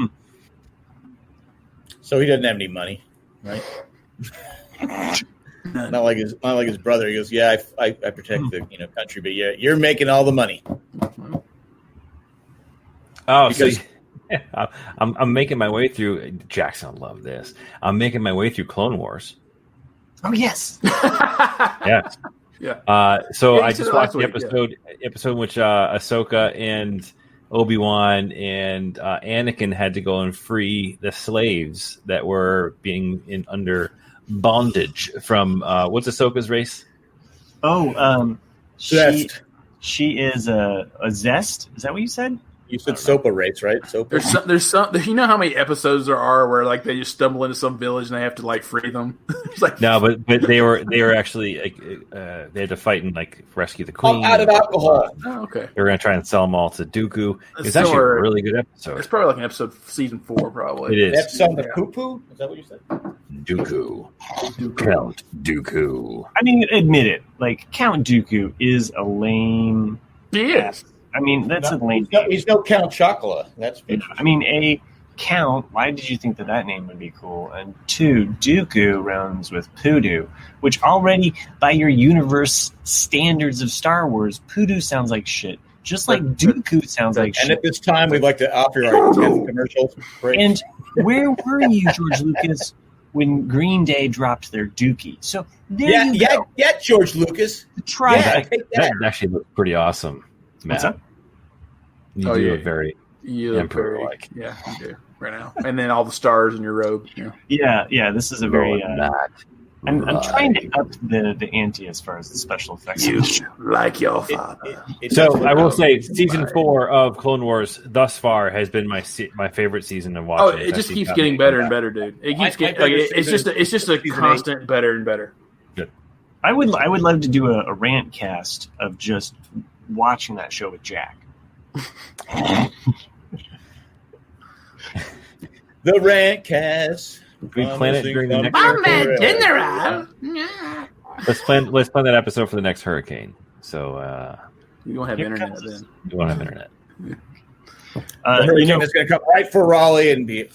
So he doesn't have any money, right? Not like his brother. He goes, "Yeah, I protect the country, but yeah, you're making all the money." Oh, Because- so I'm making my way through. Jackson, love this. I'm making my way through Clone Wars. Oh, yes. Yeah. Yeah. So Yeah, I you said just it watched last the week, episode in which Ahsoka and Obi-Wan and Anakin had to go and free the slaves that were being under bondage from what's Ahsoka's race? Oh, Zest. she is a zest. Is that what you said? You said Sopa race, right? Sopa. There's some. You know how many episodes there are where like they just stumble into some village and they have to like free them. It's like No, but they were actually like they had to fight and like rescue the queen. Out of alcohol. oh, okay. They were going to try and sell them all to Dooku. It's So actually a are- really good It's episode. probably like an episode season 4, probably. It is. That's son of poo-poo? Is that what you said? Dooku. Count Dooku. I mean, admit it. Like, Count Dooku is a lame. He is. I mean, that's a lame. He's no Count Chocula. That's for sure. I mean, A, Count, why did you think that name would be cool? And 2, Dooku rounds with Poodoo, which already, by your universe standards of Star Wars, Poodoo sounds like shit. Just like Dooku sounds like shit. And at this time, we'd like to offer our 10th commercial break. And where were you, George Lucas, when Green Day dropped their Dookie? So there you go. Yeah, George Lucas. Try Yeah. that. Take That that. actually looks pretty awesome, Matt. What's up? You Oh, do yeah. look very You look Emperor-like. Yeah, you do right now. And then all the stars in your robe. Yeah. Yeah, this is a very... not. I'm trying to up the ante as far as the special effects. Like your father. So I will say, season 4 of Clone Wars thus far has been my favorite season of Oh, watching. it just keeps getting better and better, dude. It keeps getting like it's just a constant better and better. I would love to do a rant cast of just watching that show with Jack. The RCADCast. We plan it during the next. Let's plan that episode for the next hurricane. So You don't have Here internet comes- then. you won't have internet. The hurricane is going to come right for Raleigh and be.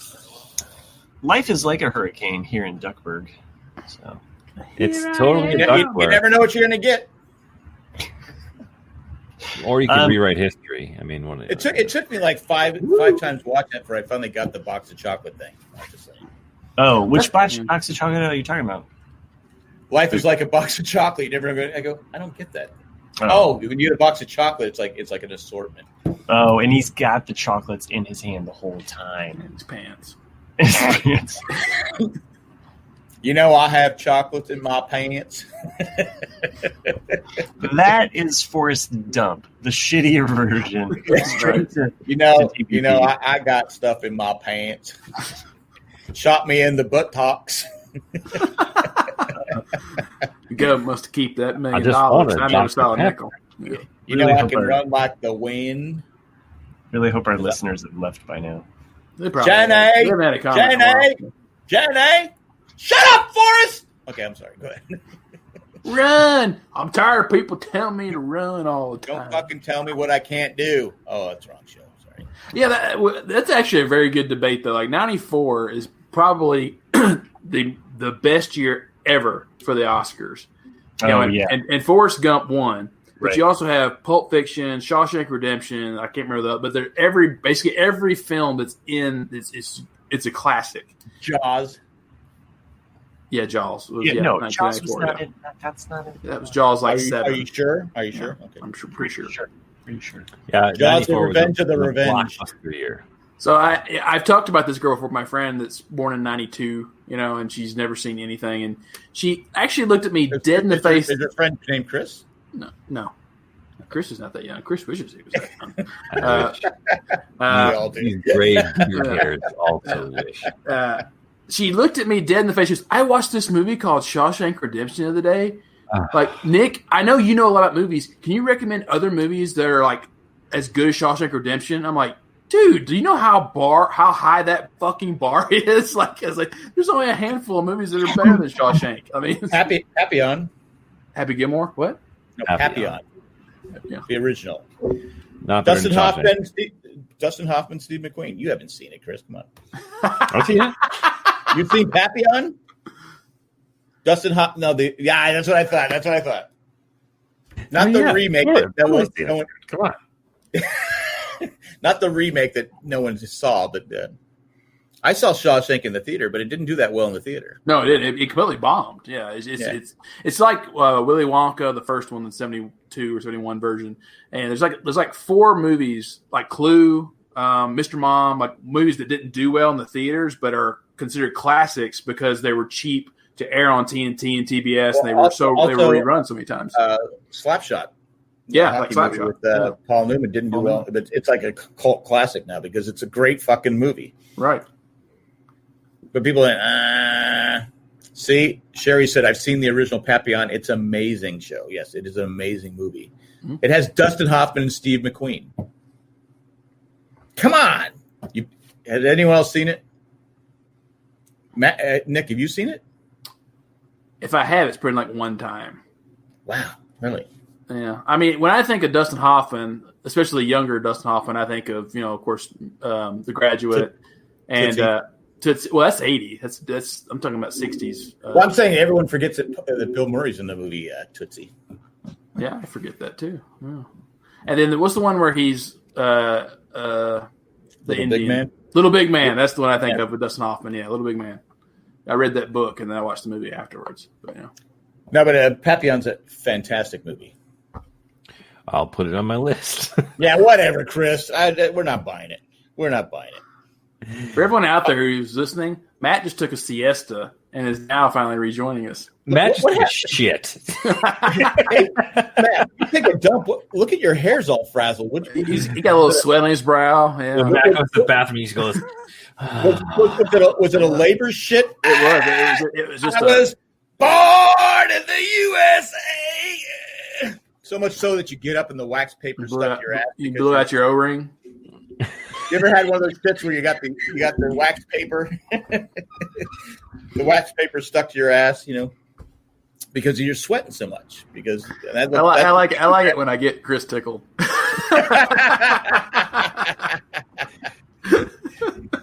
Life is like a hurricane here in Duckburg. So It's totally a You Duckburg. never know what you're going to get. Or you can rewrite history. I mean, It took me like five times watching it before I finally got the box of chocolate thing. I have to say. Oh, which box of chocolate are you talking about? Life is like a box of chocolate. You never go. I go. I don't get that. Oh, when you get a box of chocolate, it's like an assortment. Oh, and he's got the chocolates in his hand the whole time. In his pants. You know, I have chocolates in my pants. That is Forrest Dump, the shittier version. Straight to- You know, TPP. I got stuff in my pants. Shot me in the buttocks. The government must keep that $1 million. just wanted I never Dr. saw a Pepper. nickel. Yeah. You know, Really I can hard. run like the wind. Really hope our listeners have left by now. Jenny, shut up, Forrest. Okay, I'm sorry. Go ahead. Run! I'm tired of people telling me to run all the time. Don't fucking tell me what I can't do. Oh, that's the wrong show. Sorry. Yeah, that's actually a very good debate, though. Like, 94 is probably the best year ever for the Oscars. And Forrest Gump won. But you also have Pulp Fiction, Shawshank Redemption. I can't remember that, but basically every film that's in it's a classic. Jaws. Yeah, Jaws. Jaws was not it. That's not it. That was Jaws 7. Are you sure? Okay. I'm pretty sure. Pretty sure. Yeah, Jaws: The Revenge of the Revenge. Year. So I've talked about this girl before, my friend that's born in 92, and she's never seen anything, and she actually looked at me dead in the face. Is your friend named Chris? No. Chris is not that young. Chris wishes he was that young. These gray hairs also wish. She looked at me dead in the face. She goes, I watched this movie called Shawshank Redemption the other day. Like, Nick, I know you know a lot about movies. Can you recommend other movies that are like as good as Shawshank Redemption? I'm like, dude, do you know how high that fucking bar is? Like, I was like, there's only a handful of movies that are better than Shawshank. I mean, Papillon. Happy Gilmore? What? No, Papillon. Yeah. The original. Not Dustin Hoffman, Steve McQueen. You haven't seen it, Chris. Come on. I've seen it. You've seen Papillon? Dustin Hoffman. No, that's what I thought. Not the remake. Come on. Not the remake that no one saw, but I saw Shawshank in the theater, but it didn't do that well in the theater. No, it didn't. It completely bombed. Yeah, it's like Willy Wonka, the first one, the 72 or 71 version, and there's like 4 movies like Clue, Mr. Mom, like movies that didn't do well in the theaters, but are considered classics because they were cheap to air on TNT and TBS, and they were rerun so many times. Slapshot. Yeah, like Slapshot. With Paul Newman didn't do well, but it's like a cult classic now because it's a great fucking movie. Right. But people are see, Sherry said, I've seen the original Papillon. It's an amazing show. Yes, it is an amazing movie. Mm-hmm. It has Dustin Hoffman and Steve McQueen. Come on. Has anyone else seen it? Nick, have you seen it? If I have, it's been like one time. Wow, really? Yeah. I mean, when I think of Dustin Hoffman, especially younger Dustin Hoffman, I think of, of course, The Graduate and Tootsie. Well, that's 80. That's I'm talking about 60s. Well, I'm saying everyone forgets that Bill Murray's in the movie Tootsie. Yeah, I forget that too. Yeah. And then what's the one where he's the Indian Big Man? Little Big Man. That's the one I think of with Dustin Hoffman. Yeah, Little Big Man. I read that book and then I watched the movie afterwards. But No, but Papillon's a fantastic movie. I'll put it on my list. Yeah, whatever, Chris. We're not buying it. For everyone out there who's listening, Matt just took a siesta and is now finally rejoining us. Matt just took a shit. Hey, Matt, you take a dump. Look at your hair's all frazzled. He got a little sweat on his brow. Yeah. When Matt goes to the bathroom, he just goes, was it a labor shit? It was just I was born in the USA. So much so that you get up and the wax paper stuck your ass. You blew out your O-ring. You ever had one of those shits where you got the wax paper, the wax paper stuck to your ass, because you're sweating so much. Because I like it when I get Chris tickled. And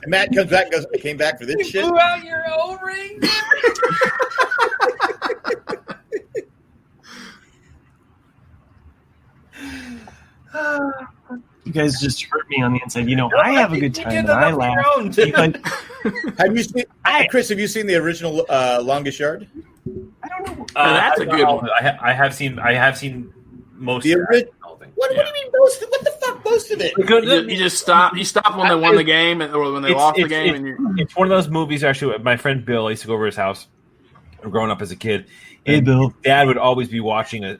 Matt comes back and goes, I came back for this shit. Blew out your O-ring. You guys just hurt me on the inside. I have a good time and I laugh. Have you seen, Chris? Have you seen the original Longest Yard? I don't know. That's a good one. I have seen most of it. What do you mean most of it? What the fuck most of it? You just stop. You stop when they won the game or when they lost the game. It's one of those movies. Actually, my friend Bill, I used to go over his house growing up as a kid. Hey, Bill. Dad would always be watching a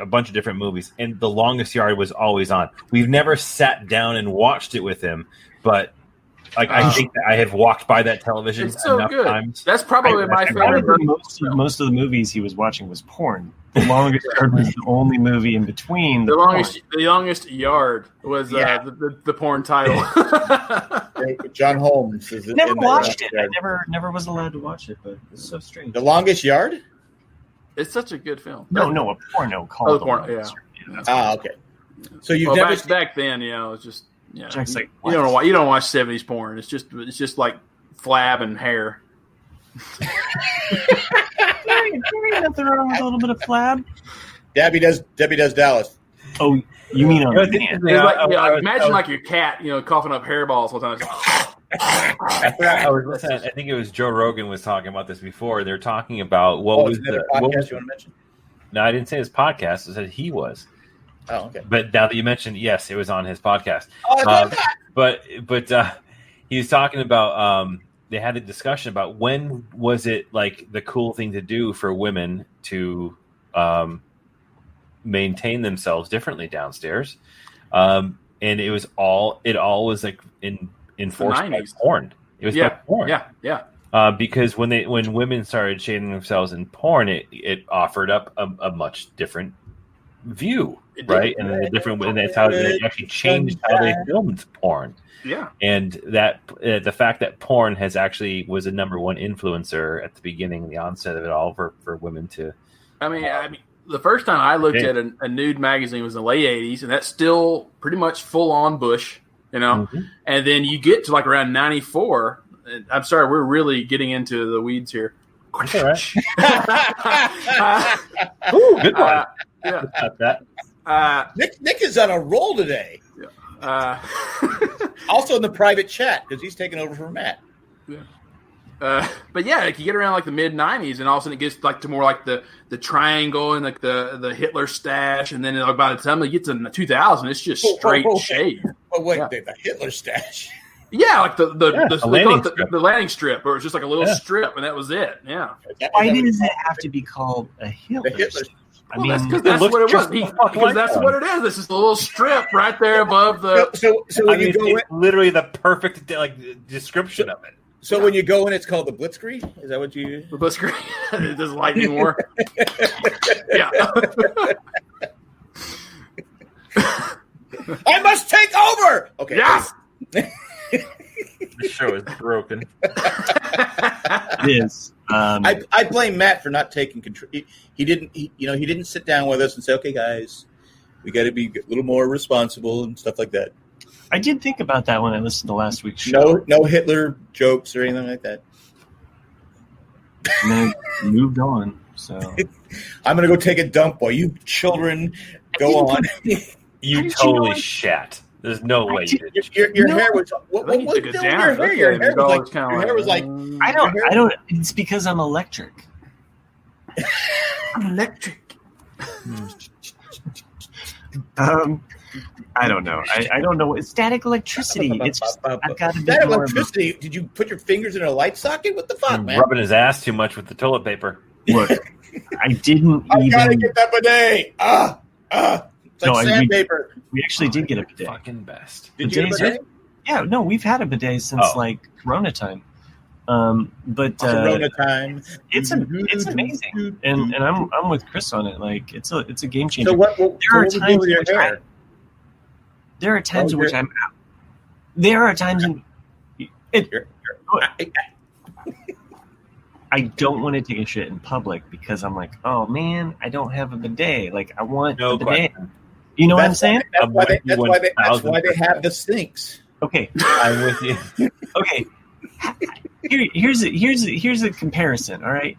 bunch of different movies, and The Longest Yard was always on. We've never sat down and watched it with him, but Like I think that I have walked by that television enough times. That's probably my favorite. Most of the movies he was watching was porn. The Longest Yard was the only movie in between. The Longest Yard was the porn title. John Holmes is never watched it. I never was allowed to watch it, but it's so strange. The Longest Yard? It's such a good film. No, a porno called. Oh, porno, yeah. Okay. So you've never back then, it's just Jack's like, you don't watch 70s porn. It's just like flab and hair. There ain't nothing wrong with a little bit of flab. Debbie does Dallas. Oh, you mean on imagine like your cat, coughing up hairballs all the time. I was listening. I think it was Joe Rogan was talking about this before. They're talking about what was the podcast you want to mention? No, I didn't say his podcast. I said he was. Oh, okay. But now that you mentioned, yes, it was on his podcast. Oh, but he was talking about. They had a discussion about when was it like the cool thing to do for women to maintain themselves differently downstairs, and it all was like enforced by porn. It was by porn. Yeah. Because when women started shaving themselves in porn, it offered up a much different view, right? And that's how they actually changed how they filmed porn. Yeah, and that the fact that porn was a number one influencer at the beginning, the onset of it all for women to. I mean, the first time I looked at a nude magazine was in the late '80s, and that's still pretty much full on bush, Mm-hmm. And then you get to like around '94. I'm sorry, we're really getting into the weeds here. That's all right. Ooh, good one. Yeah. That. Nick is on a roll today. Also in the private chat because he's taking over from Matt. Yeah. But yeah, like you get around like the mid '90s, and all of a sudden it gets like to more like the triangle and like the Hitler stash, and then like by the time it gets to 2000, it's just straight shade. Oh wait, the Hitler stash. Yeah, like the landing strip, or it's just like a little strip, and that was it. Yeah. Why does it have to be called a Hitler? I mean, that's what it was. Because that's what it is. This is a little strip right there above the. So when you go in, literally the perfect description of it. So when you go in, it's called the Blitzkrieg. Is that what you? The Blitzkrieg. It doesn't like anymore. Yeah. I must take over. Okay. Yes. The show is broken. It is. I blame Matt for not taking control. He didn't sit down with us and say, "Okay, guys, we got to be a little more responsible and stuff like that." I did think about that when I listened to last week's show. No Hitler jokes or anything like that. And then I moved on. So I'm gonna go take a dump while you children go on. You totally shat. There's no way you did. Your hair was. What was your hair? Your hair was like. I don't. It's because I'm electric. I'm electric. I don't know. I don't know. It's static electricity. It's just, I've got static electricity. Did you put your fingers in a light socket? What the fuck, man? Rubbing his ass too much with the toilet paper. Look, I didn't. I gotta get that bidet. It's like sandpaper. We actually did get a bidet. Fucking best. Did you get a bidet? Yeah, no, we've had a bidet since like Corona time. But Corona time. It's amazing, and I'm with Chris on it. Like it's a game changer. So there are times in which I'm out. There are times in I don't want to take a shit in public because I'm like, oh man, I don't have a bidet. Like I want a bidet. Question. You know what I'm saying? That's why they have the sinks. Okay, I'm with you. Okay, here's a comparison. All right,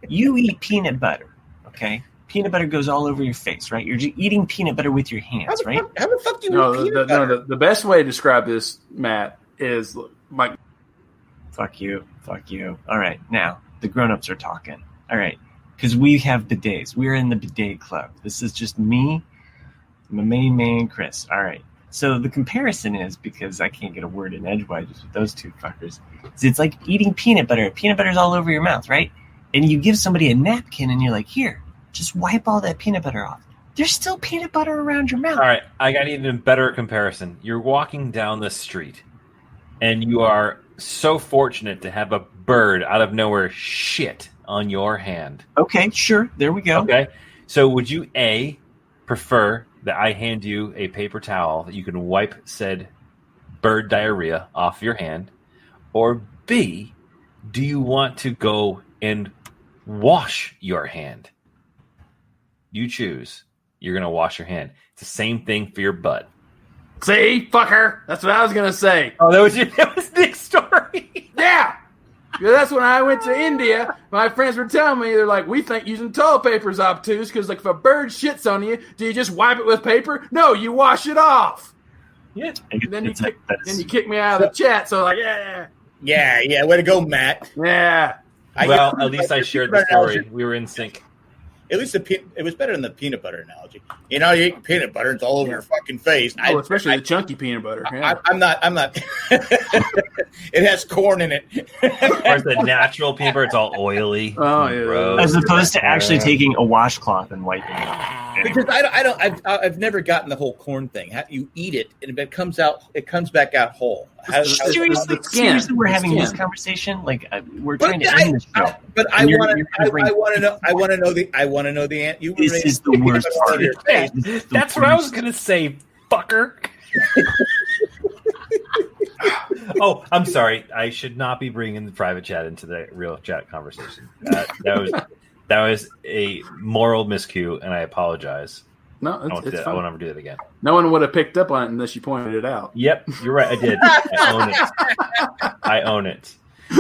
you eat peanut butter. Okay, peanut butter goes all over your face, right? You're just eating peanut butter with your hands, right? How the fuck do you eat peanut butter? The best way to describe this, Matt, is like. Fuck you. All right, now the grown-ups are talking. All right, because we have bidets. We're in the bidet club. This is just me, my main man, Chris. All right. So the comparison is, because I can't get a word in edgewise with those two fuckers, it's like eating peanut butter. Peanut butter's all over your mouth, right? And you give somebody a napkin and you're like, here, just wipe all that peanut butter off. There's still peanut butter around your mouth. All right, I got an even better comparison. You're walking down the street, and you are so fortunate to have a bird out of nowhere shit on your hand. Okay, sure. There we go. Okay. So would you A, prefer that I hand you a paper towel that you can wipe said bird diarrhea off your hand? Or B, do you want to go and wash your hand? You choose. You're going to wash your hand. It's the same thing for your butt. See, fucker. That's what I was going to say. Oh, that was Nick's story. Yeah. Yeah, that's when I went to India. My friends were telling me, they're like, we think using toilet paper is obtuse because, like, if a bird shits on you, do you just wipe it with paper? No, you wash it off. Yeah. And then you kick me out of the chat. So, like, yeah. Yeah. Way to go, Matt. Yeah. Well, at least I shared the story. We were in sync. At least it was better than the peanut butter analogy. You know, you eat peanut butter, it's all over your fucking face. Especially the chunky peanut butter. Yeah. I'm not. It has corn in it. Or the natural peanut butter, it's all oily. Oh, yeah. Gross. As opposed to actually taking a washcloth and wiping it. Because I've never gotten the whole corn thing. You eat it and it comes back out whole. Seriously, we're having this conversation. Like we're trying to end this show. But I want to know the answer. This is the worst part. That's what I was gonna say, fucker. Oh, I'm sorry. I should not be bringing the private chat into the real chat conversation. That was a moral miscue, and I apologize. No, it's I won't ever do that again. No one would have picked up on it unless you pointed it out. Yep, you're right. I did. I own it.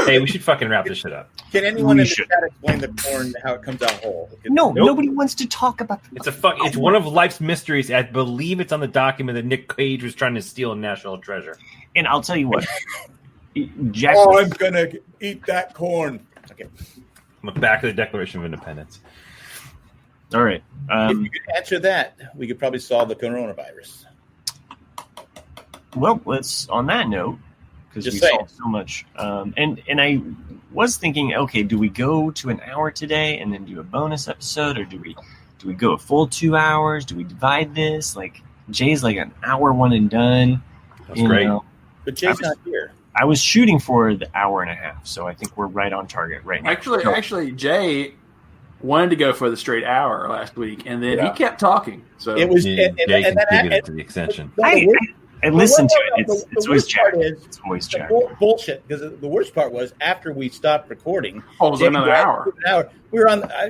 Hey, we should fucking wrap this shit up. Can anyone in the chat explain the corn, how it comes out whole? Nobody wants to talk about It's It's one of life's mysteries. I believe it's on the document that Nick Cage was trying to steal a national treasure. And I'll tell you what. Jack I'm gonna eat that corn. Okay. On the back of the Declaration of Independence. All right. If you could answer that, we could probably solve the coronavirus. Well, let's on that note, because we solved so much. And I was thinking, okay, do we go to an hour today and then do a bonus episode, or do we go a full 2 hours? Do we divide this? Like Jay's like an hour one and done. That's great. But Jay's not here. I was shooting for the hour and a half, so I think we're right on target right now. Actually, Jay wanted to go for the straight hour last week, and then he kept talking. So it was Jay contributed to the extension. I listened to it. It's always Jack. It's always Jack. Bullshit. Because the worst part was after we stopped recording. Oh, it was another hour. We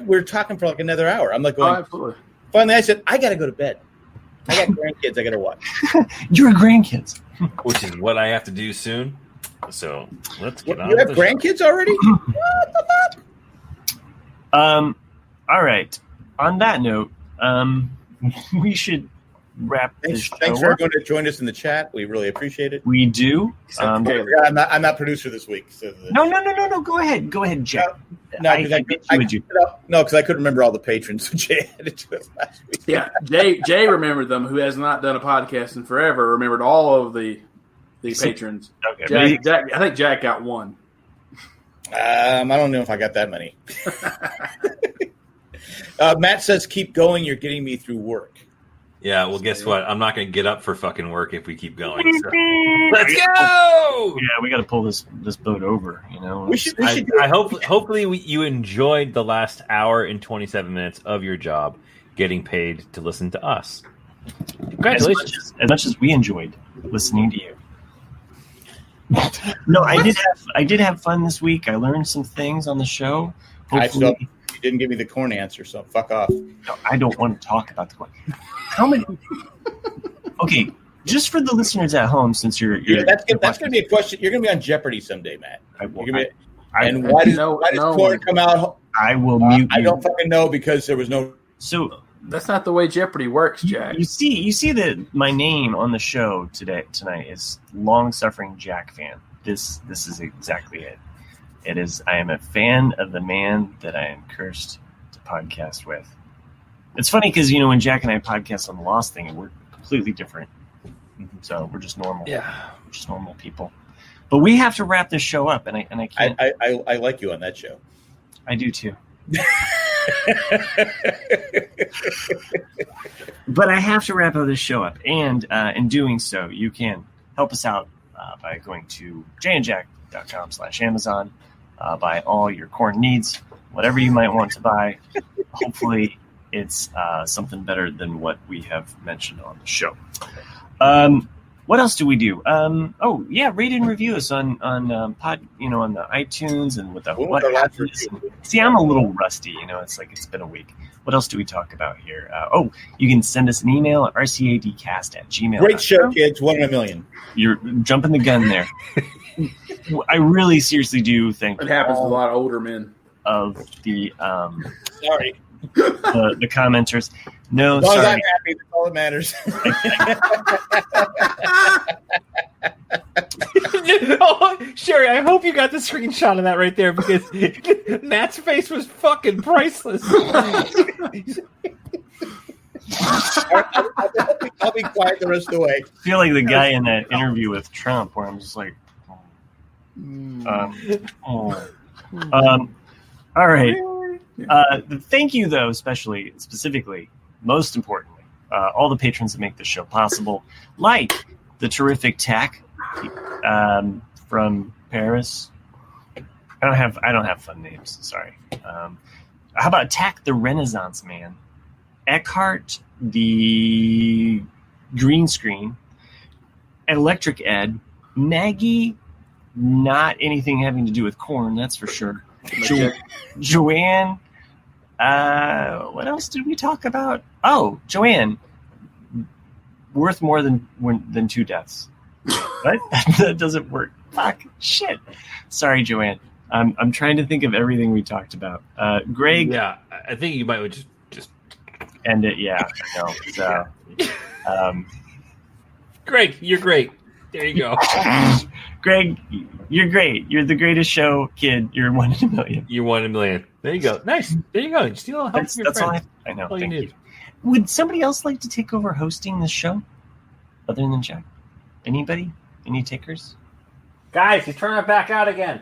were talking for like another hour. I'm like going. Absolutely. Finally, I said, I got to go to bed. I got grandkids I got to watch. Your grandkids, which is what I have to do soon. So let's get on. You have grandkids already? What the fuck? All right. On that note, we should wrap this show. Thanks for going to join us in the chat. We really appreciate it. We do. I'm not producer this week. So No. Go ahead, Jack. Because I couldn't remember all the patrons Jay added to us last week. Yeah, Jay remembered them, who has not done a podcast in forever. Remembered all of the patrons. Okay, Jack, I think Jack got one. I don't know if I got that many. Matt says, "Keep going. You're getting me through work." Yeah, well, guess what? I'm not going to get up for fucking work if we keep going. So. Let's go! Yeah, we got to pull this boat over. You know, we should. Hopefully, you enjoyed the last hour and 27 minutes of your job getting paid to listen to us. Congratulations! As much as we enjoyed listening to you. No, I did have fun this week. I learned some things on the show. You didn't give me the corn answer, so fuck off. No, I don't want to talk about the corn. How many? Okay, just for the listeners at home, since that's going to be a question. You're going to be on Jeopardy someday, Matt. Why does corn come out? I will mute you. I don't fucking know because there was no. So that's not the way Jeopardy works, Jack. You see that my name on the show tonight is long-suffering Jack fan. This is exactly it. It is. I am a fan of the man that I am cursed to podcast with. It's funny because when Jack and I podcast on the Lost thing, we're completely different. So we're just normal. Yeah, we're just normal people. But we have to wrap this show up, and I can't. I like you on that show. I do too. But I have to wrap this show up, and in doing so, you can help us out by going to jandjack.com/Amazon. Buy all your corn needs, whatever you might want to buy. Hopefully, it's something better than what we have mentioned on the show. What else do we do? Rate and review us on on the iTunes and with the what happens. See, I'm a little rusty. It's like it's been a week. What else do we talk about here? You can send us an email at rcadcast@gmail.com. Great show, kids. 1 in a million. You're jumping the gun there. I really seriously do think it happens to a lot of older men. Of the sorry. The commenters. No, as long sorry. as I'm happy, that's all that matters. Oh, Sherry, I hope you got the screenshot of that right there because Matt's face was fucking priceless. I'll be quiet the rest of the way. I feel like the guy in that interview with Trump where I'm just like, all right. Thank you, though, specifically, most importantly, all the patrons that make this show possible, like the terrific Tack from Paris. I don't have fun names. Sorry. How about Tack the Renaissance Man, Eckhart the Green Screen, Electric Ed, Maggie, not anything having to do with corn, that's for sure. Joanne. What else did we talk about? Oh, Joanne, worth more than 2 deaths. What? That doesn't work. Fuck. Shit. Sorry, Joanne. I'm trying to think of everything we talked about. Greg. Yeah, I think you might just end it. Yeah, I know. So, Greg, you're great. There you go. Greg, you're great. You're the greatest show, kid. You're 1 in a million. You're 1 in a million. There you go. Nice. There you go. Just a little help from your friend. I know. All Thank you you. need. Would somebody else like to take over hosting this show other than Jack? Anybody? Any takers? Guys, he's turning it back out again.